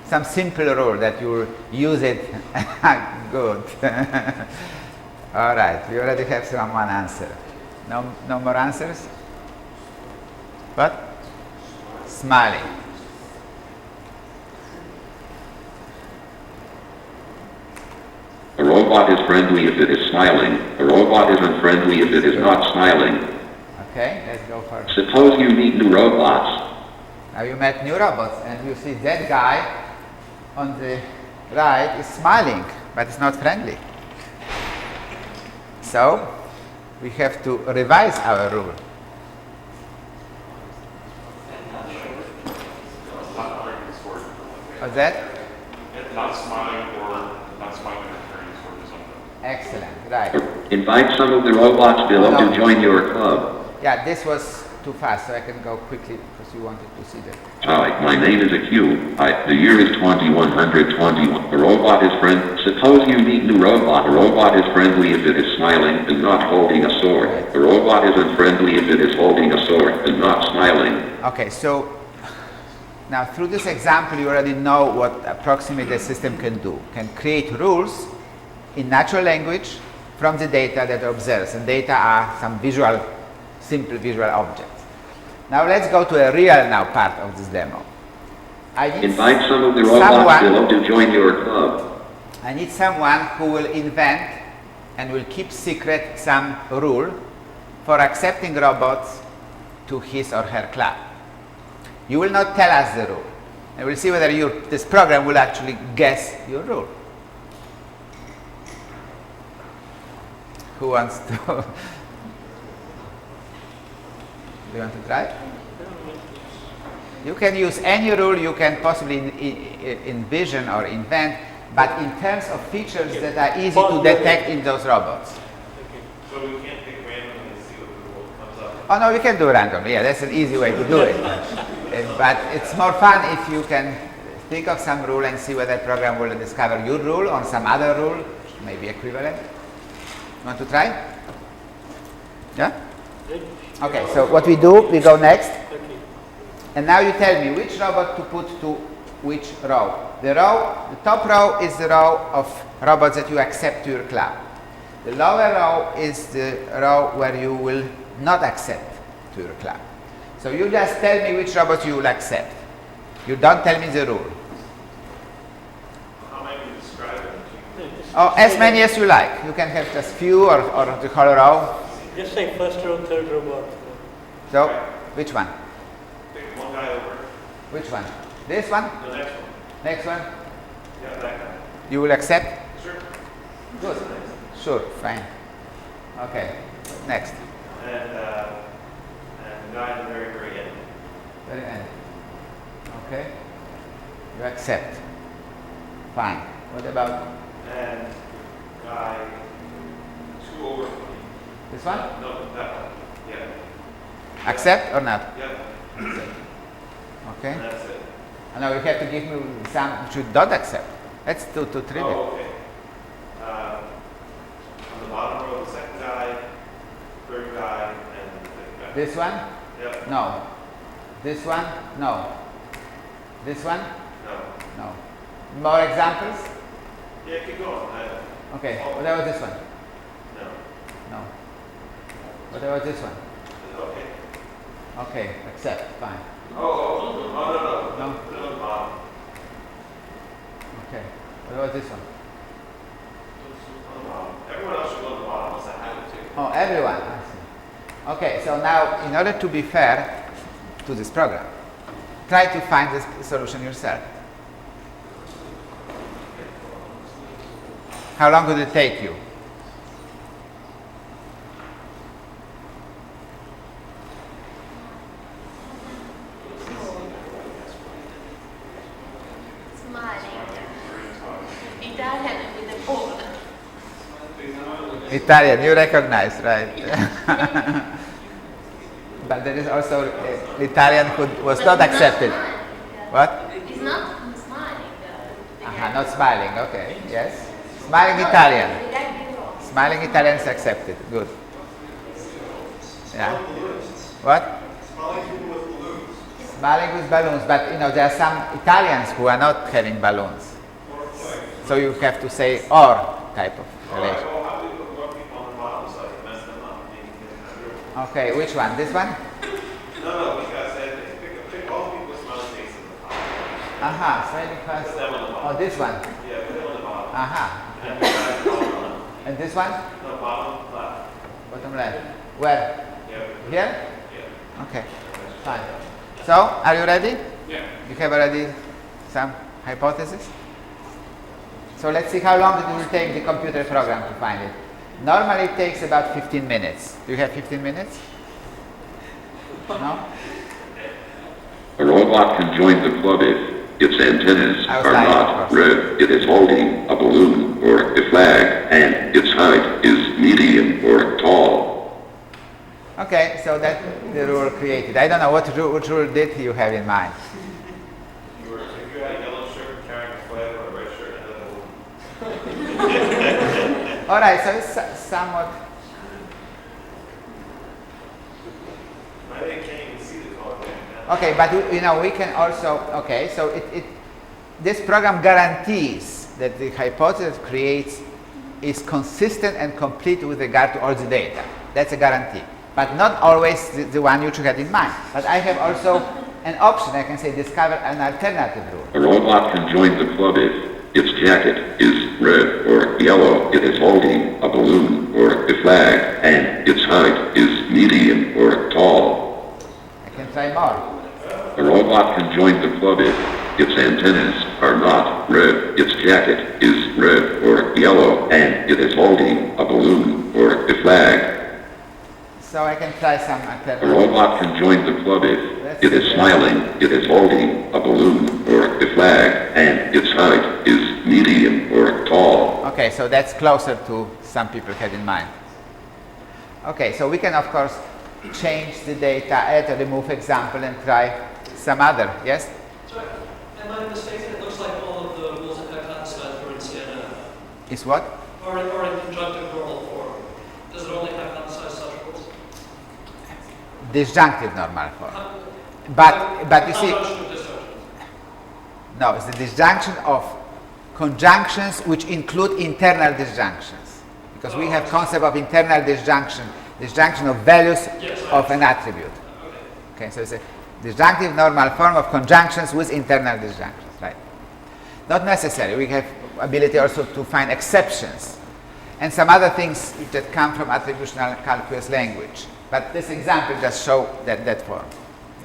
Some simple rule that you use it. Good. All right, we already have one answer. No more answers? What? Smiling. A robot is friendly if it is smiling. A robot is unfriendly if it is not smiling. Okay, let's go for it. Suppose you meet new robots. Now you met new robots, and you see that guy on the right is smiling, but it's not friendly. So we have to revise our rule. What's that? Not smiling interference or something. Excellent, right. Invite some of the robots below to join your club. Yeah, this was too fast, so I can go quickly because you wanted to see that. Hi, my name is Q. The year is 2121. The robot is friend. Suppose you meet new robot. The robot is friendly if it is smiling and not holding a sword. The robot is unfriendly if it is holding a sword and not smiling. Okay, so now through this example you already know what approximately the system can do. Can create rules in natural language from the data that it observes, and data are some simple visual objects. Now let's go to a real part of this demo. Invite some of the robots below to join your club. I need someone who will invent and will keep secret some rule for accepting robots to his or her club. You will not tell us the rule, and we'll see whether this program will actually guess your rule. Who wants to? Do you want to try? You can use any rule you can possibly envision or invent, but in terms of features that are easy to detect in those robots. So we can't pick randomly and see what the rule comes up. Oh no, we can do randomly. Yeah, that's an easy way to do it. But it's more fun if you can think of some rule and see whether the program will discover your rule or some other rule, maybe equivalent. Want to try? Yeah? Okay, so what we do, we go next. And now you tell me which robot to put to which row. The top row is the row of robots that you accept to your club. The lower row is the row where you will not accept to your club. So you just tell me which robots you will accept. You don't tell me the rule. How might we describe it? Oh, as many as you like. You can have just few or the whole row. Just say first row, third robot. So, which one? Pick one guy over. Which one? This one? The next one. Next one? Yeah, that guy. You will accept? Sure. Good. Sure, fine. Okay, next. And the guy in the very, very end. Very end. Okay. You accept. Fine. What about And guy 2 over 20. this one? No, that one. Yeah. Accept or not? Yeah. Okay. And that's it. And now you have to give me some which you don't accept. That's too trivial. Oh, okay. On the bottom row, the second guy, third guy, and the fifth guy. This one? Yep. No. This one? No. This one? No. No. More examples? Yeah, keep going. Okay. What about this one? No. No. What about this one? Okay. Okay. Accept. Fine. No. No? Put it on the bottom. Okay. What about this one? On the bottom. Everyone else should go on the bottom unless I have it too. Oh, everyone. I see. Okay. So now, in order to be fair to this program, try to find this solution yourself. How long would it take you? Italian, you recognize, right? But there is also Italian who was not accepted. What? It's not smiling. Not smiling, okay, yes. Smiling Italian. Smiling Italian is accepted, good. Yeah. What? Smiling with balloons, but there are some Italians who are not having balloons. So you have to say or type of relation. Well, how do we put more people on the bottom so I can mess them up? Okay, which one? This one? No, because pick all the people with smiling faces on the top. Smiling Put first. them on the bottom. Oh, this one. Yeah, put them on the bottom. And the guy at the bottom. And this one? No, bottom left. Bottom left. Where? Yeah. Here? Yeah. Okay, fine. So, are you ready? Yeah. You have already some hypothesis? So let's see how long it will take the computer program to find it. Normally it takes about 15 minutes. Do you have 15 minutes? No? A robot can join the club if its antennas I was are lying, of not course. red, it is holding a balloon or a flag, and its height is medium or tall. Okay, so that's the rule created. I don't know which rule did you have in mind. If you had a yellow shirt carrying a flag or a red shirt, and then All right, so it's somewhat. I can't even see the color now. Okay, but we can also. Okay, so this program guarantees that the hypothesis it creates is consistent and complete with regard to all the data. That's a guarantee, but not always the one you should have in mind. But I have also an option. I can say discover an alternative rule. A robot can join the club if its jacket is red or yellow, it is holding a balloon or a flag, and its height is medium or tall. I can try more. A robot can join the club if its antennas are not red, its jacket is red or yellow, and it is holding a balloon or a flag. So I can try some A alternative. robot can join the club if it is smiling, it is holding a balloon or a flag, and its height is medium or tall. Okay, so that's closer to some people had in mind. Okay, so we can of course change the data, add or remove example and try some other, yes? So, am I mistaken? It looks like all of the rules that got satisfied were in CNN. Is what? Or in conjunctive normal form. Does it only have emphasized such rules? Disjunctive normal form. But you see, Conjunction or disjunction? no, it's the disjunction of conjunctions which include internal disjunctions. Because we have concept of internal disjunction of values Yes, of an attribute. Okay. Okay, so it's a disjunctive normal form of conjunctions with internal disjunctions, right? Not necessary. We have ability also to find exceptions and some other things that come from attributional calculus language. But this example just show that form.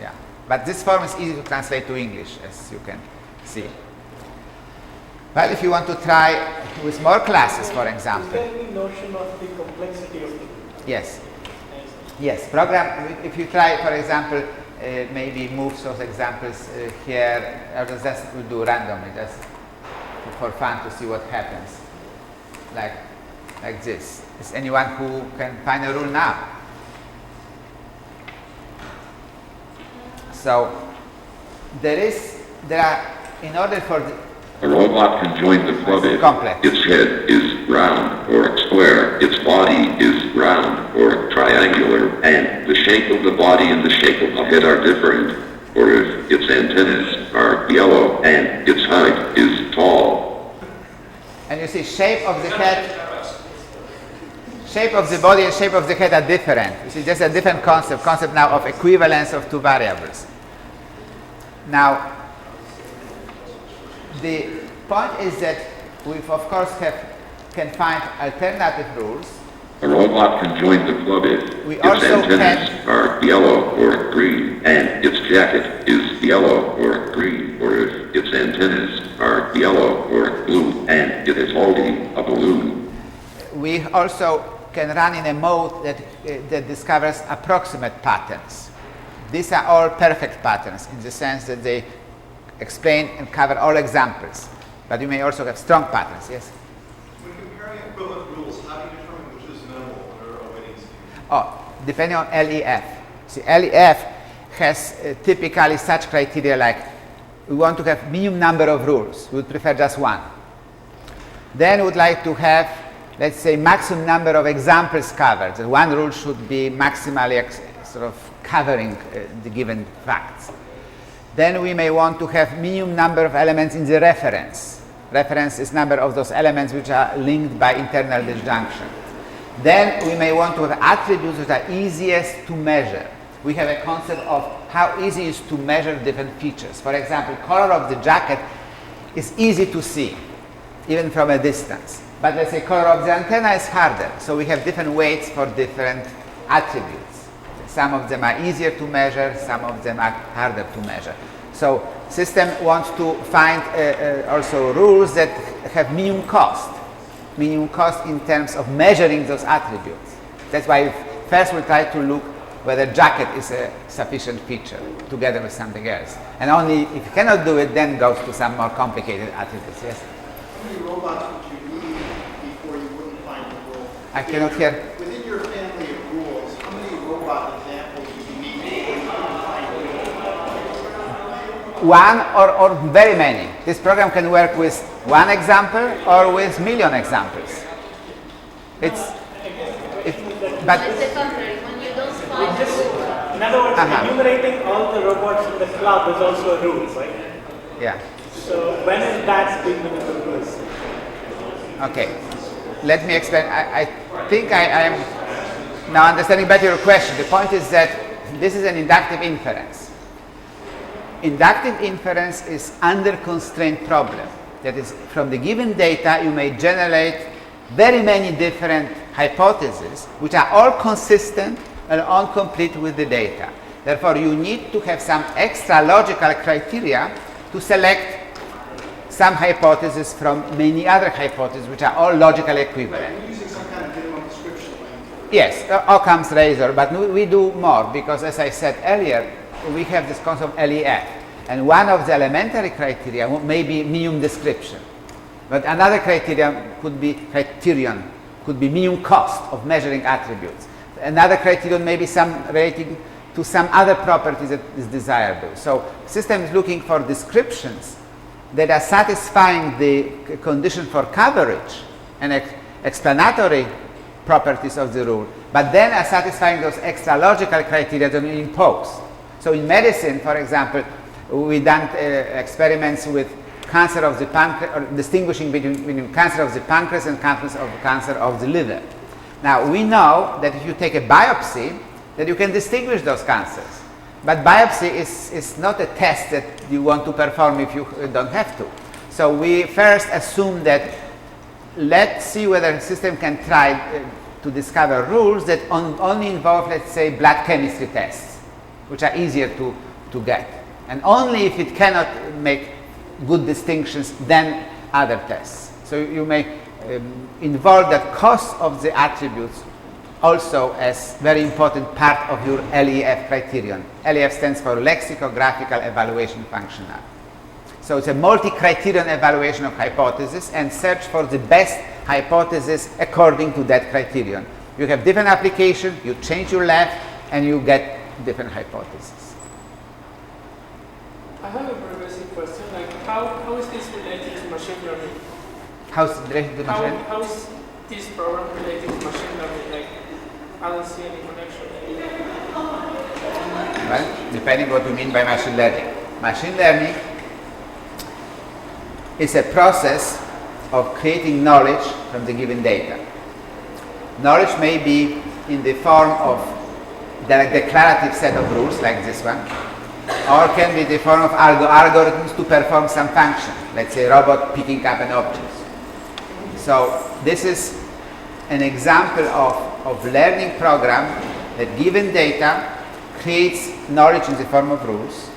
Yeah. But this form is easy to translate to English, as you can see. Well, if you want to try with more classes, for Is example. there any notion of the complexity of the Yes. Yes, program, if you try, for example, maybe move those examples here, I will just will do randomly, just for fun to see what happens. Like this. Is anyone who can find a rule now? So, there are, in order for the, A robot can join the club if complex. its head is round or square, its body is round or triangular, and the shape of the body and the shape of the head are different, or if its antennas are yellow and its height is tall. And you see, shape of the head, shape of the body and shape of the head are different. You see, just a different concept now of equivalence of two variables. Now, the point is that we, of course, can find alternative rules. A robot can join the club if We its also antennas can- are yellow or green, and its jacket is yellow or green, or if its antennas are yellow or blue, and it is holding a balloon. We also can run in a mode that discovers approximate patterns. These are all perfect patterns in the sense that they explain and cover all examples. But you may also have strong patterns, yes? When comparing equivalent rules, how do you determine which is minimal or a winning scheme? Oh, depending on LEF. See, LEF has typically such criteria like we want to have minimum number of rules. We would prefer just one. Then we would like to have, let's say, maximum number of examples covered. So one rule should be maximally sort of covering the given facts. Then we may want to have minimum number of elements in the reference. Reference is number of those elements which are linked by internal disjunction. Then we may want to have attributes that are easiest to measure. We have a concept of how easy it is to measure different features. For example, color of the jacket is easy to see, even from a distance. But let's say color of the antenna is harder. So we have different weights for different attributes. Some of them are easier to measure, some of them are harder to measure. So system wants to find also rules that have minimum cost. minimum cost in terms of measuring those attributes. That's why first we try to look whether jacket is a sufficient feature together with something else. And only if you cannot do it, then goes to some more complicated attributes. Yes? How many robots would you need before you wouldn't find a rule? I cannot hear. Within your family of rules, how many robot examples would you need before you wouldn't find a rule? One or very many. This program can work with one example or with million examples. But It's the contrary. When you don't find Just, a rule, in other words, enumerating all the robots in the club is also a rule, right? yeah. So when is that being the rule? Okay, let me explain. I think I am now understanding better your question. The point is that this is an inductive inference. Inductive inference is under constraint problem. That is, from the given data, you may generate very many different hypotheses, which are all consistent and all complete with the data. Therefore, you need to have some extra logical criteria to select some hypotheses from many other hypotheses, which are all logically equivalent. You're using some kind of minimum description language. Yes, Occam's razor, but we do more because, as I said earlier, we have this concept of LEF, and one of the elementary criteria may be minimum description, but another criterion could be minimum cost of measuring attributes. Another criterion may be some relating to some other properties that is desirable. So, system is looking for descriptions that are satisfying the condition for coverage and explanatory properties of the rule, but then are satisfying those extra logical criteria that we impose. So in medicine, for example, we've done experiments with cancer of the pancreas, or distinguishing between cancer of the pancreas and cancer of the liver. Now, we know that if you take a biopsy, that you can distinguish those cancers. But biopsy is not a test that you want to perform if you don't have to. So we first assume that let's see whether the system can try to discover rules that only involve, let's say, blood chemistry tests, which are easier to get. And only if it cannot make good distinctions, then other tests. So you may involve the cost of the attributes also as very important part of your LEF criterion. LEF stands for lexicographical evaluation functional. So it's a multi-criterion evaluation of hypothesis and search for the best hypothesis according to that criterion. You have different application, you change your lab, and you get different hypotheses. I have a very basic question, like how is this related to machine learning? How is it related to machine learning? How is this program related to machine learning? Like, I don't see any connection. Well, depending what you mean by machine learning. Machine learning is a process of creating knowledge from the given data. Knowledge may be in the form of the declarative set of rules like this one, or can be the form of algorithms to perform some function, let's say a robot picking up an object. So this is an example of learning program that given data creates knowledge in the form of rules,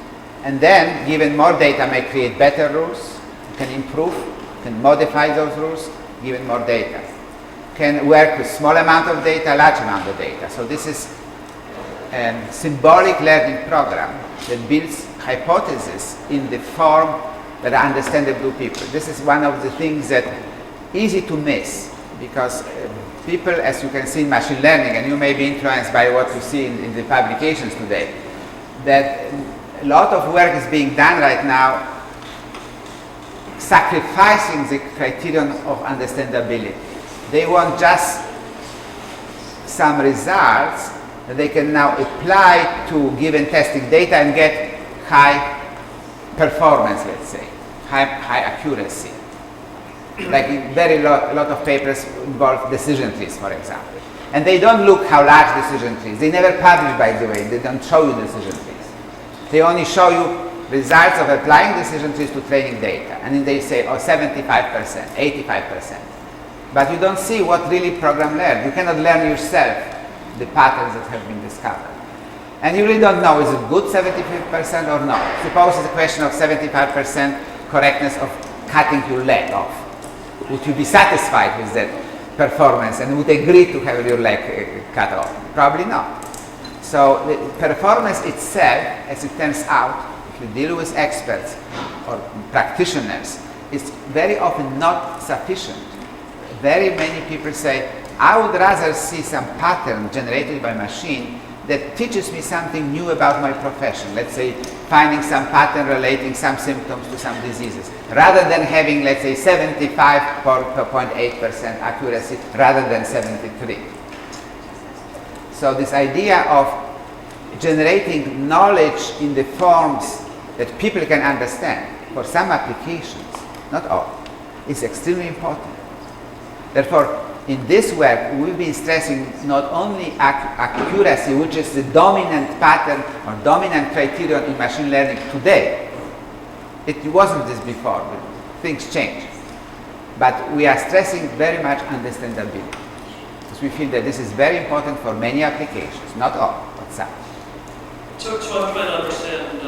and then given more data may create better rules, can improve, can modify those rules given more data, can work with small amount of data, large amount of data. So this is a symbolic learning program that builds hypotheses in the form that are understandable to people. This is one of the things that easy to miss, because people, as you can see in machine learning, and you may be influenced by what you see in the publications today, that a lot of work is being done right now sacrificing the criterion of understandability. They want just some results that they can now apply to given testing data and get high performance, let's say, high accuracy. Like a lot of papers involve decision trees, for example. And they don't look how large decision trees. They never publish, by the way. They don't show you decision trees. They only show you results of applying decision trees to training data. And then they say, 75%, 85%. But you don't see what really program learned. You cannot learn yourself the patterns that have been discovered. And you really don't know, is it good 75% or not? Suppose it's a question of 75% correctness of cutting your leg off. Would you be satisfied with that performance and would agree to have your leg cut off? Probably not. So the performance itself, as it turns out, if you deal with experts or practitioners, is very often not sufficient. Very many people say, I would rather see some pattern generated by machine that teaches me something new about my profession. Let's say finding some pattern relating some symptoms to some diseases, rather than having, let's say, 75.8% accuracy rather than 73. So this idea of generating knowledge in the forms that people can understand for some applications, not all, is extremely important. Therefore, in this work, we've been stressing not only accuracy, which is the dominant pattern or dominant criterion in machine learning today. It wasn't this before, but things change. But we are stressing very much understandability, because we feel that this is very important for many applications, not all, but some. So I'm trying to understand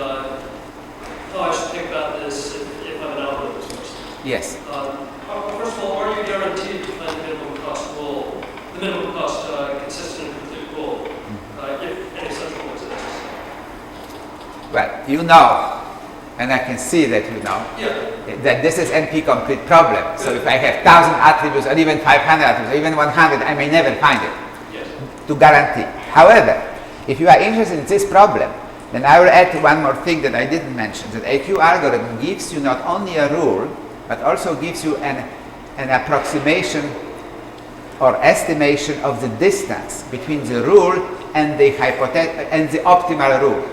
how I should think about this if I'm an algorithmist. Yes. First of all, are you guaranteed to find the minimum cost rule, the minimum cost consistent and complete rule, if any such rule exists? Well, you know, and I can see that you know, that this is NP-complete problem. So if I have 1,000 attributes, or even 500 attributes, or even 100, I may never find it, to guarantee. However, if you are interested in this problem, then I will add one more thing that I didn't mention, that AQ algorithm gives you not only a rule, but also gives you an approximation or estimation of the distance between the rule and the optimal rule.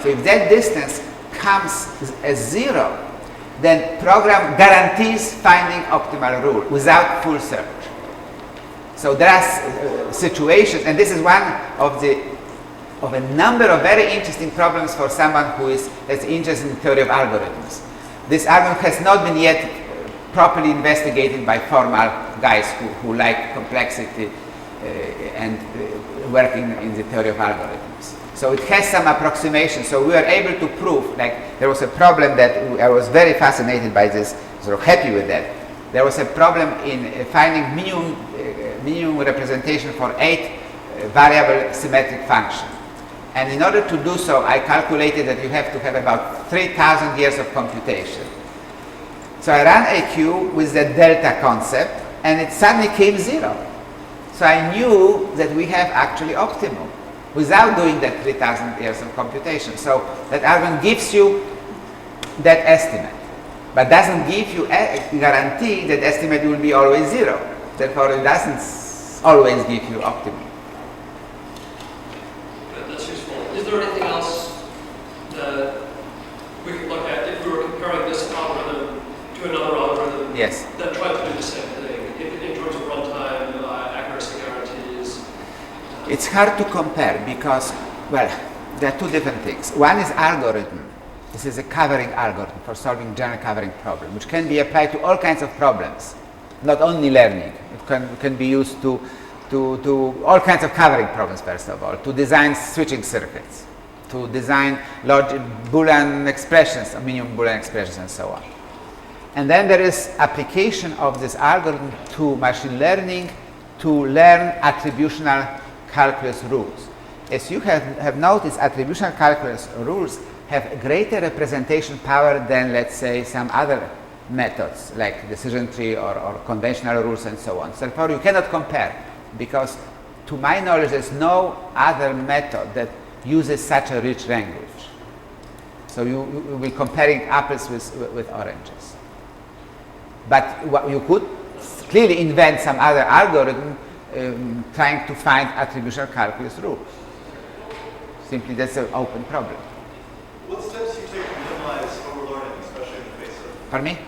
So if that distance comes as 0, then program guarantees finding optimal rule without full search. So there are situations, and this is one of a number of very interesting problems for someone who is interested in the theory of algorithms. This argument has not been yet properly investigated by formal guys who like complexity and working in the theory of algorithms. So it has some approximation. So we were able to prove, like there was a problem that I was very fascinated by this, sort of happy with that. There was a problem in finding minimum representation for 8 variable symmetric function. And in order to do so, I calculated that you have to have about 3,000 years of computation. So I ran AQ with the delta concept, and it suddenly came 0. So I knew that we have actually optimum without doing that 3,000 years of computation. So that argument gives you that estimate, but doesn't give you a guarantee that estimate will be always 0. Therefore, it doesn't always give you optimum. That's useful. Is there anything else that we could look at if we were comparing this algorithm to another algorithm that tried to do the same thing in terms of runtime, accuracy guarantees? It's hard to compare because, well, there are two different things. One is algorithm. This is a covering algorithm for solving general covering problem, which can be applied to all kinds of problems, not only learning. It can be used to all kinds of covering problems, first of all, to design switching circuits, to design Boolean expressions, minimum Boolean expressions, and so on. And then there is application of this algorithm to machine learning to learn attributional calculus rules. As you have noticed, attributional calculus rules have greater representation power than, let's say, some other methods like decision tree or conventional rules and so on. So therefore, you cannot compare because, to my knowledge, there's no other method that uses such a rich language. So you will be comparing apples with oranges. But you could clearly invent some other algorithm trying to find attributional calculus rules. Simply, that's an open problem. What steps do you take to minimize overlearning, especially in the face of... Pardon me?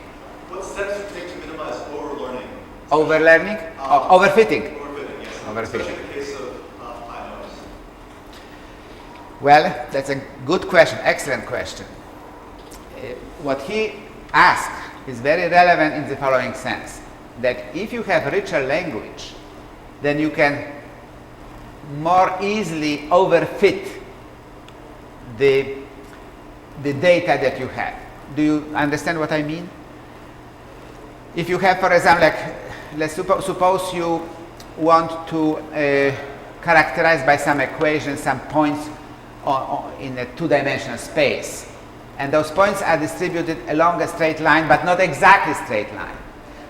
What steps do you take to minimize overlearning? Overlearning? Overfitting? Overfitting, yes. Overfitting. Especially in the case of high nodes. Well, that's a good question, excellent question. What he asked is very relevant in the following sense, that if you have richer language, then you can more easily overfit the data that you have. Do you understand what I mean? If you have, for example, like, let's suppose you want to characterize by some equation some points in a two-dimensional space. And those points are distributed along a straight line, but not exactly straight line.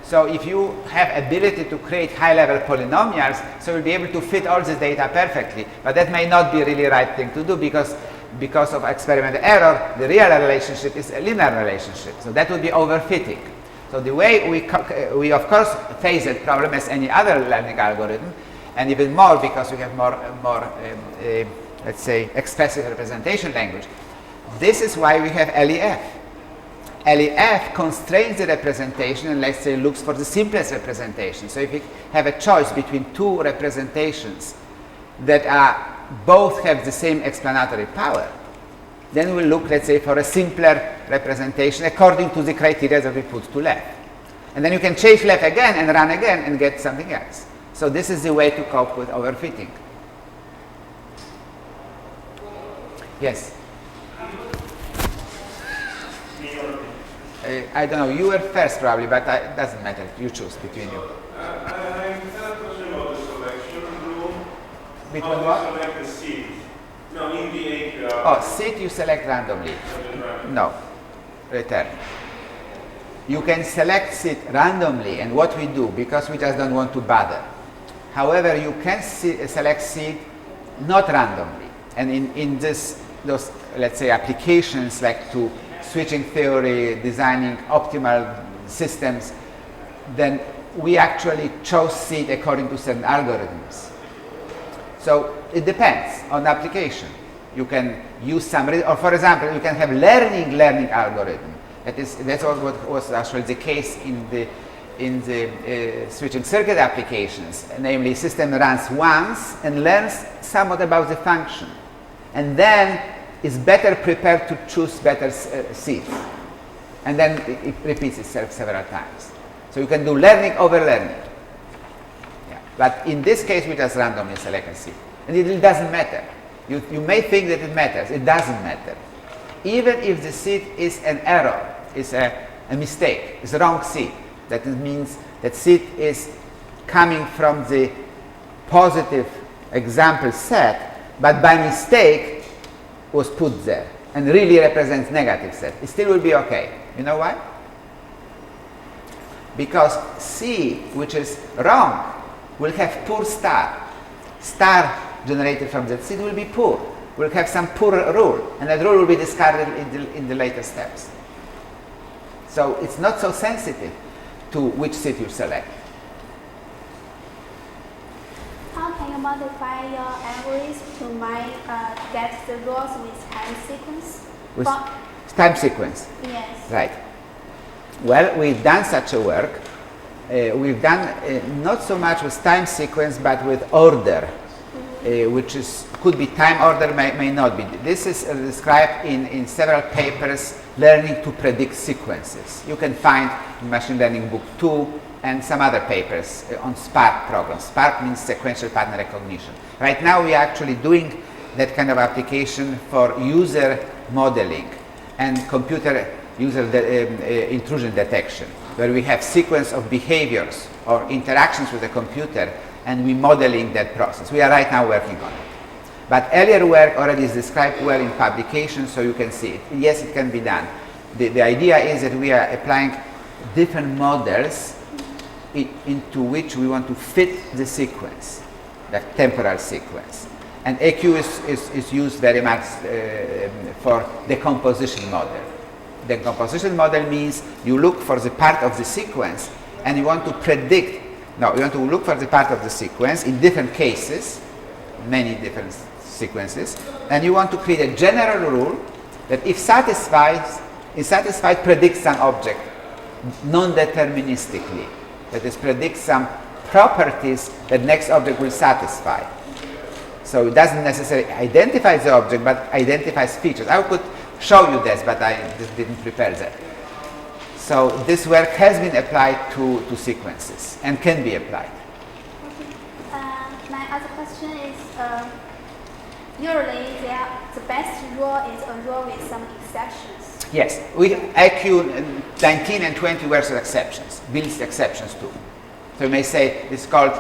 So if you have ability to create high-level polynomials, so you'll be able to fit all this data perfectly. But that may not be really right thing to do because of experimental error, the real relationship is a linear relationship. So that would be overfitting. So the way we of course face that problem as any other learning algorithm, and even more because we have more let's say, expressive representation language. This is why we have LEF. LEF constrains the representation and, let's say, looks for the simplest representation. So if we have a choice between two representations that both have the same explanatory power, then we'll look, let's say, for a simpler representation according to the criteria that we put to LEF. And then you can change LEF again and run again and get something else. So this is the way to cope with overfitting. Yes? I don't know, you were first probably, but it doesn't matter. You choose between you. I have a question about the selection rule. Between How do what? you select the seed? No, in the API. Oh, seed you select randomly. No, return. You can select seed randomly, and what we do, because we just don't want to bother. However, you can select seed not randomly. And in those, let's say, applications like to switching theory, designing optimal systems, then we actually chose seed according to certain algorithms. So it depends on the application. You can use some, or for example, you can have learning algorithm. That's what was actually the case in the switching circuit applications. Namely, system runs once and learns somewhat about the function, and then is better prepared to choose better seeds. And then it repeats itself several times. So you can do learning over learning. Yeah. But in this case, we just randomly select a seed. And it doesn't matter. You may think that it matters. It doesn't matter. Even if the seed is an error, is a mistake, is a wrong seed, that means that seed is coming from the positive example set, but by mistake, was put there and really represents negative set. It still will be okay. You know why? Because C, which is wrong, will have poor star. Star generated from that seed will be poor. Will have some poor rule, and that rule will be discarded in the later steps. So it's not so sensitive to which seed you select. How can you modify your algorithm to get the rows with time sequence? With time sequence? Yes. Right. Well, we've done such a work. We've done not so much with time sequence, but with order, which could be time order, may not be. This is described in several papers, learning to predict sequences. You can find in Machine Learning Book 2 and some other papers on Spark programs. Spark means sequential pattern recognition. Right now we are actually doing that kind of application for user modeling and computer user intrusion detection, where we have sequence of behaviors or interactions with the computer and we modeling that process. We are right now working on it. But earlier work already is described well in publications, so you can see it. Yes, it can be done. The idea is that we are applying different models into which we want to fit the sequence, the temporal sequence. And AQ is used very much for decomposition model. The decomposition model means you look for the part of the sequence and you want to predict, you want to look for the part of the sequence in different cases, many different sequences, and you want to create a general rule that if satisfied, predicts an object non-deterministically. That is, predicts some properties that next object will satisfy. So it doesn't necessarily identify the object, but identifies features. I could show you this, but I just didn't prepare that. So this work has been applied to sequences and can be applied. My other question is, usually the best rule is a rule with some exceptions. Yes, IQ 19 and 20 were exceptions, builds exceptions too. So you may say it's called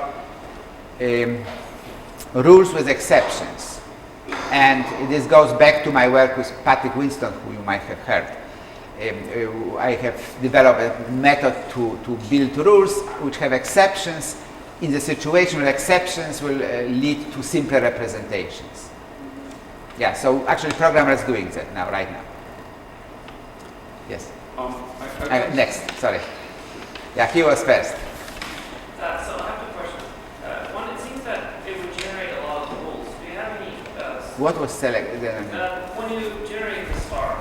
rules with exceptions. And this goes back to my work with Patrick Winston, who you might have heard. I have developed a method to build rules which have exceptions in the situation where exceptions will lead to simpler representations. Yeah, so actually programmers doing that now, right now. Yes. Next, sorry. Yeah, he was first. So I have a question. One, it seems that it would generate a lot of rules. Do you have any? What was selected? When you generate the star,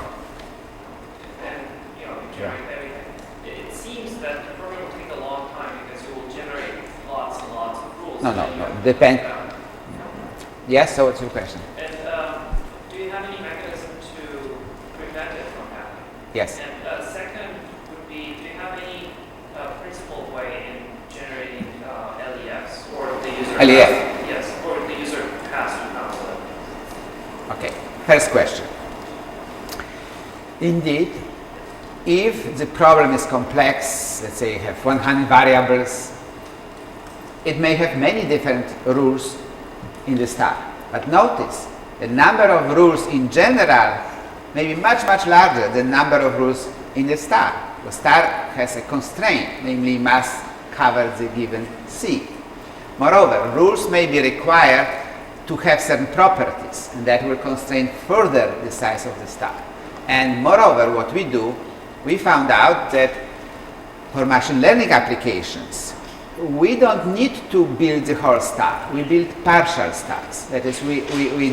and you generate everything, it seems that the program will take a long time because you will generate lots and lots of rules. No. Depend. Yes. So what's your question? And do you have any mechanism to prevent it from happening? Yes. And second would be, do you have any principled way in generating LEFs or the user? LEF. Yes, or the user has to handle it. Okay. First question. Indeed, if the problem is complex, let's say you have 100 variables, it may have many different rules in the star. But notice, the number of rules in general may be much, much larger than the number of rules in the star. The star has a constraint, namely must cover the given C. Moreover, rules may be required to have certain properties, and that will constrain further the size of the star. And moreover, what we do, we found out that for machine learning applications, we don't need to build the whole star. We build partial stars. That is, we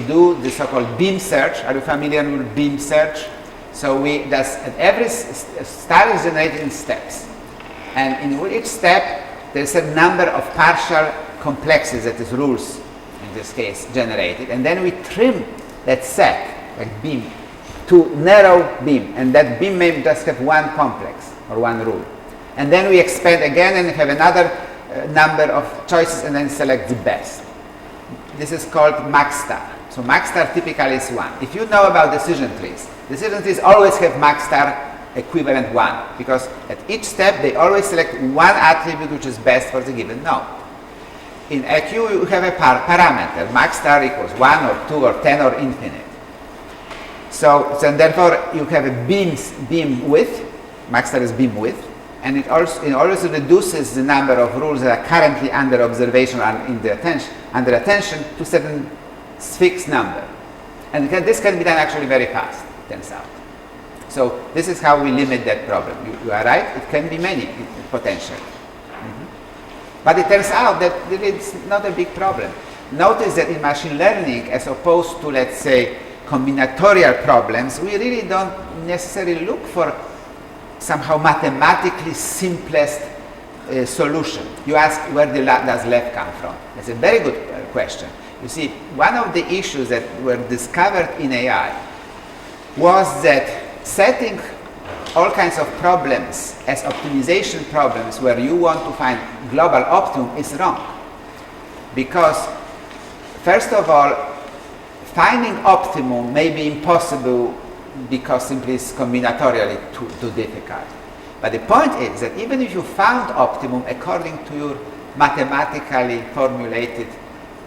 do the so-called beam search. Are you familiar with beam search? So every star is generated in steps. And in each step, there's a number of partial complexes, that is rules, in this case, generated. And then we trim that set, like beam, to narrow beam. And that beam may just have one complex or one rule. And then we expand again and have another number of choices and then select the best. This is called max star. So max star typically is 1. If you know about decision trees always have max star equivalent 1, because at each step they always select one attribute which is best for the given node. In EQ you have a parameter, max star equals 1 or 2 or 10 or infinite. So therefore you have a beam width, max star is beam width, and it also reduces the number of rules that are currently under observation and under attention to a certain fixed number. And this can be done actually very fast, it turns out. So this is how we limit that problem. You are right, it can be many potentially. But it turns out that it's not a big problem. Notice that in machine learning, as opposed to, let's say, combinatorial problems, we really don't necessarily look for somehow mathematically simplest solution. You ask, where does left come from? That's a very good question. You see, one of the issues that were discovered in AI was that setting all kinds of problems as optimization problems where you want to find global optimum is wrong. Because, first of all, finding optimum may be impossible because simply it's combinatorially too difficult. But the point is that even if you found optimum according to your mathematically formulated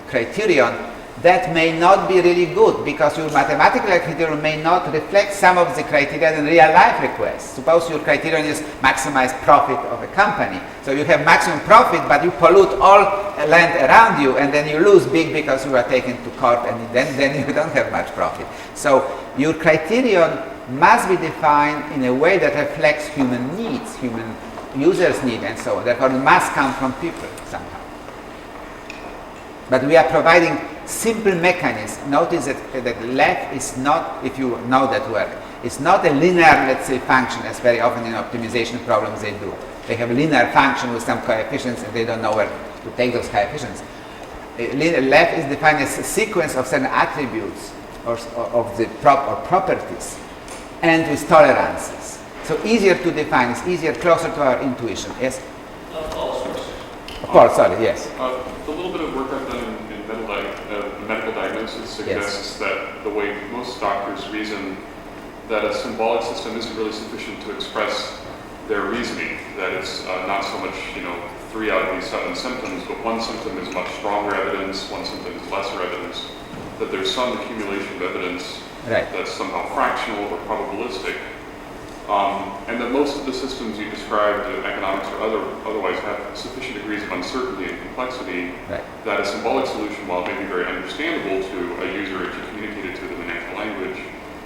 criterion, that may not be really good because your mathematical criterion may not reflect some of the criteria in real life requests. Suppose your criterion is maximize profit of a company. So you have maximum profit, but you pollute all land around you, and then you lose big because you are taken to court, and then you don't have much profit. So your criterion must be defined in a way that reflects human needs, human users' need, and so on. Therefore, it must come from people somehow. But we are providing simple mechanism. Notice that left is not, if you know that work, it's not a linear, let's say, function, as very often in optimization problems they do. They have a linear function with some coefficients and they don't know where to take those coefficients. Left is defined as a sequence of certain attributes or of the properties and with tolerances. So easier to define, it's easier, closer to our intuition. Yes? Paul, sorry, yes. The little bit of work I've done in medical diagnosis suggests that the way most doctors reason that a symbolic system isn't really sufficient to express their reasoning, that it's not so much, 3 out of these 7 symptoms, but one symptom is much stronger evidence, one symptom is lesser evidence, that there's some accumulation of evidence that's somehow fractional or probabilistic, and that most of the systems you described, economics or otherwise, have sufficient degrees of uncertainty and complexity that a symbolic solution, while it may be very understandable to a user if you communicate it to them in natural language,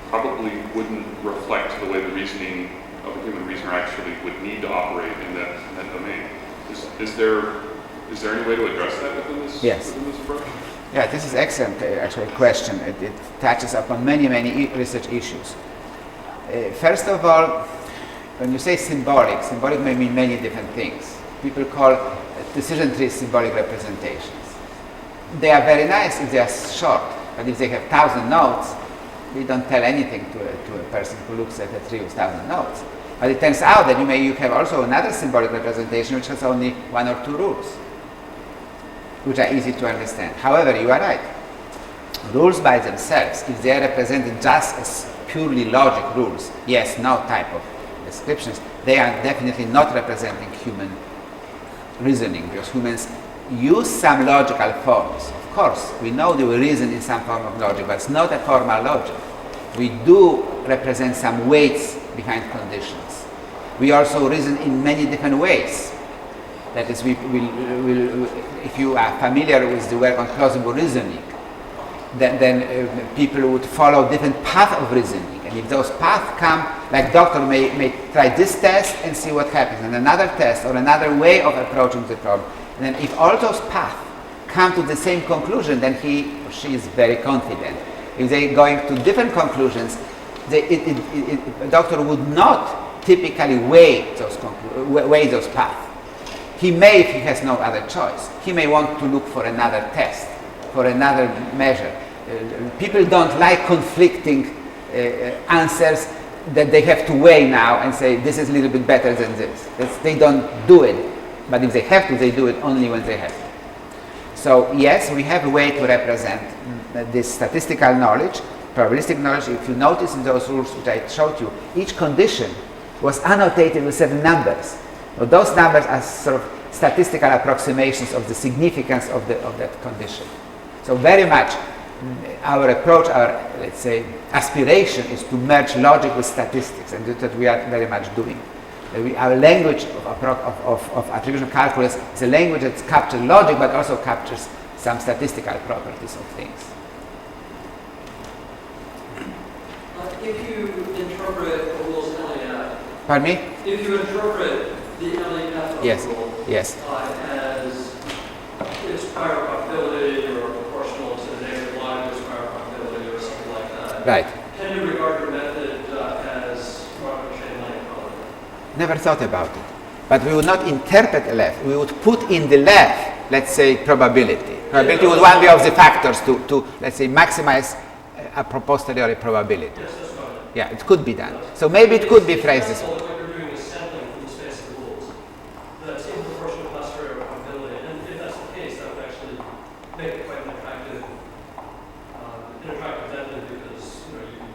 probably wouldn't reflect the way the reasoning of a human reasoner actually would need to operate in that domain. Is there any way to address that within this approach? Yeah, this is excellent, actually, question. It touches upon many research issues. First of all, when you say symbolic may mean many different things. People call decision trees symbolic representations. They are very nice if they are short, but if they have 1,000 nodes, we don't tell anything to a person who looks at a tree with 1,000 nodes. But it turns out that you have also another symbolic representation which has only 1 or 2 rules, which are easy to understand. However, you are right. Rules by themselves, if they are represented just as purely logic rules, yes, no type of descriptions, they are definitely not representing human reasoning, because humans use some logical forms. Of course, we know that we reason in some form of logic, but it's not a formal logic. We do represent some weights behind conditions. We also reason in many different ways. That is, if you are familiar with the work on plausible reasoning, then people would follow different paths of reasoning. And if those paths come, like doctor may try this test and see what happens, and another test or another way of approaching the problem. And then if all those paths come to the same conclusion, then he or she is very confident. If they're going to different conclusions, a doctor would not typically weigh those paths. He may, if he has no other choice, he may want to look for another test, for another measure. People don't like conflicting answers that they have to weigh now and say, this is a little bit better than this. They don't do it, but if they have to, they do it only when they have to. So yes, we have a way to represent this statistical knowledge, probabilistic knowledge. If you notice in those rules which I showed you, each condition was annotated with certain numbers. Well, those numbers are sort of statistical approximations of the significance of that condition. So very much our approach, our, let's say, aspiration is to merge logic with statistics, and that we are very much doing. Our language of attribution calculus is a language that captures logic but also captures some statistical properties of things. If you interpret the rules LAF, pardon me? If you interpret the LAF rule as its prior probability or proportional to the negative line of its prior probability or something like that, right? Can you regard your method as chain line probability? Never thought about it. But we would not interpret LF. We would put in the LF, let's say, probability. Probability would one be of the factors to let's say, maximize a posteriori probability. Yes, that's right. Yeah, it could be done. So maybe it could be phrased this way. What you're doing is sampling from the space of rules. That's in proportion to posteriori probability. And if that's the case, that would actually make it quite an attractive method because you can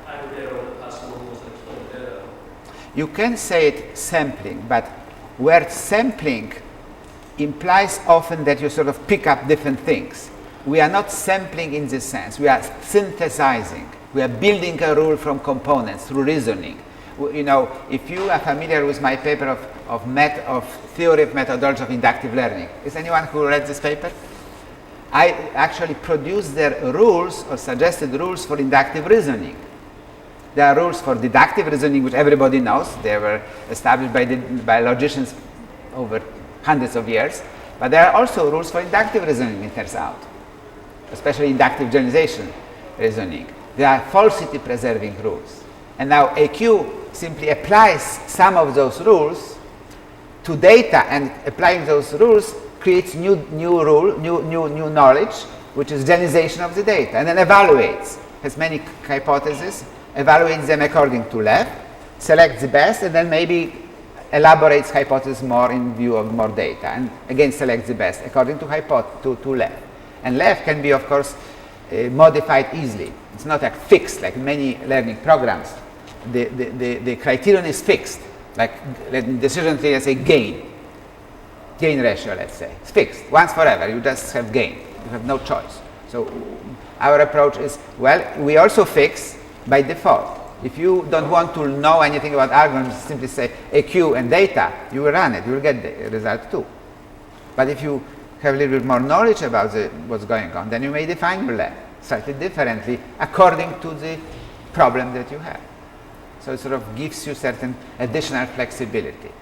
aggregate over the past rules and explain the data. You can say it sampling, but where sampling implies often that you sort of pick up different things. We are not sampling in this sense. We are synthesizing. We are building a rule from components through reasoning. You know, if you are familiar with my paper of theory of methodology of inductive learning, is anyone who read this paper? I actually produced their rules or suggested rules for inductive reasoning. There are rules for deductive reasoning, which everybody knows. They were established by logicians over hundreds of years. But there are also rules for inductive reasoning, it turns out, especially inductive generalization reasoning. There are falsity preserving rules. And now AQ simply applies some of those rules to data, and applying those rules creates new knowledge, which is generalization of the data, and then evaluates, has many hypotheses, evaluates them according to LEF, selects the best, and then maybe elaborates hypothesis more in view of more data, and again selects the best according to LEF. And LEF can be, of course, modified easily. It's not like fixed like many learning programs. The criterion is fixed. Like decision tree has a gain ratio, let's say. It's fixed, once forever, you just have gain. You have no choice. So our approach is, well, we also fix by default. If you don't want to know anything about algorithms, simply say AQ and data, you will run it, you will get the result too. But if you have a little bit more knowledge about what's going on, then you may define your lab slightly differently according to the problem that you have. So it sort of gives you certain additional flexibility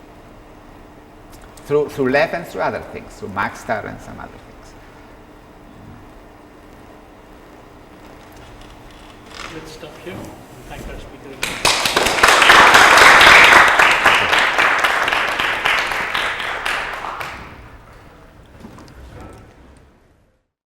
through lab and through other things, through Maxstar and some other things. Let's stop here. Thank our speaker again.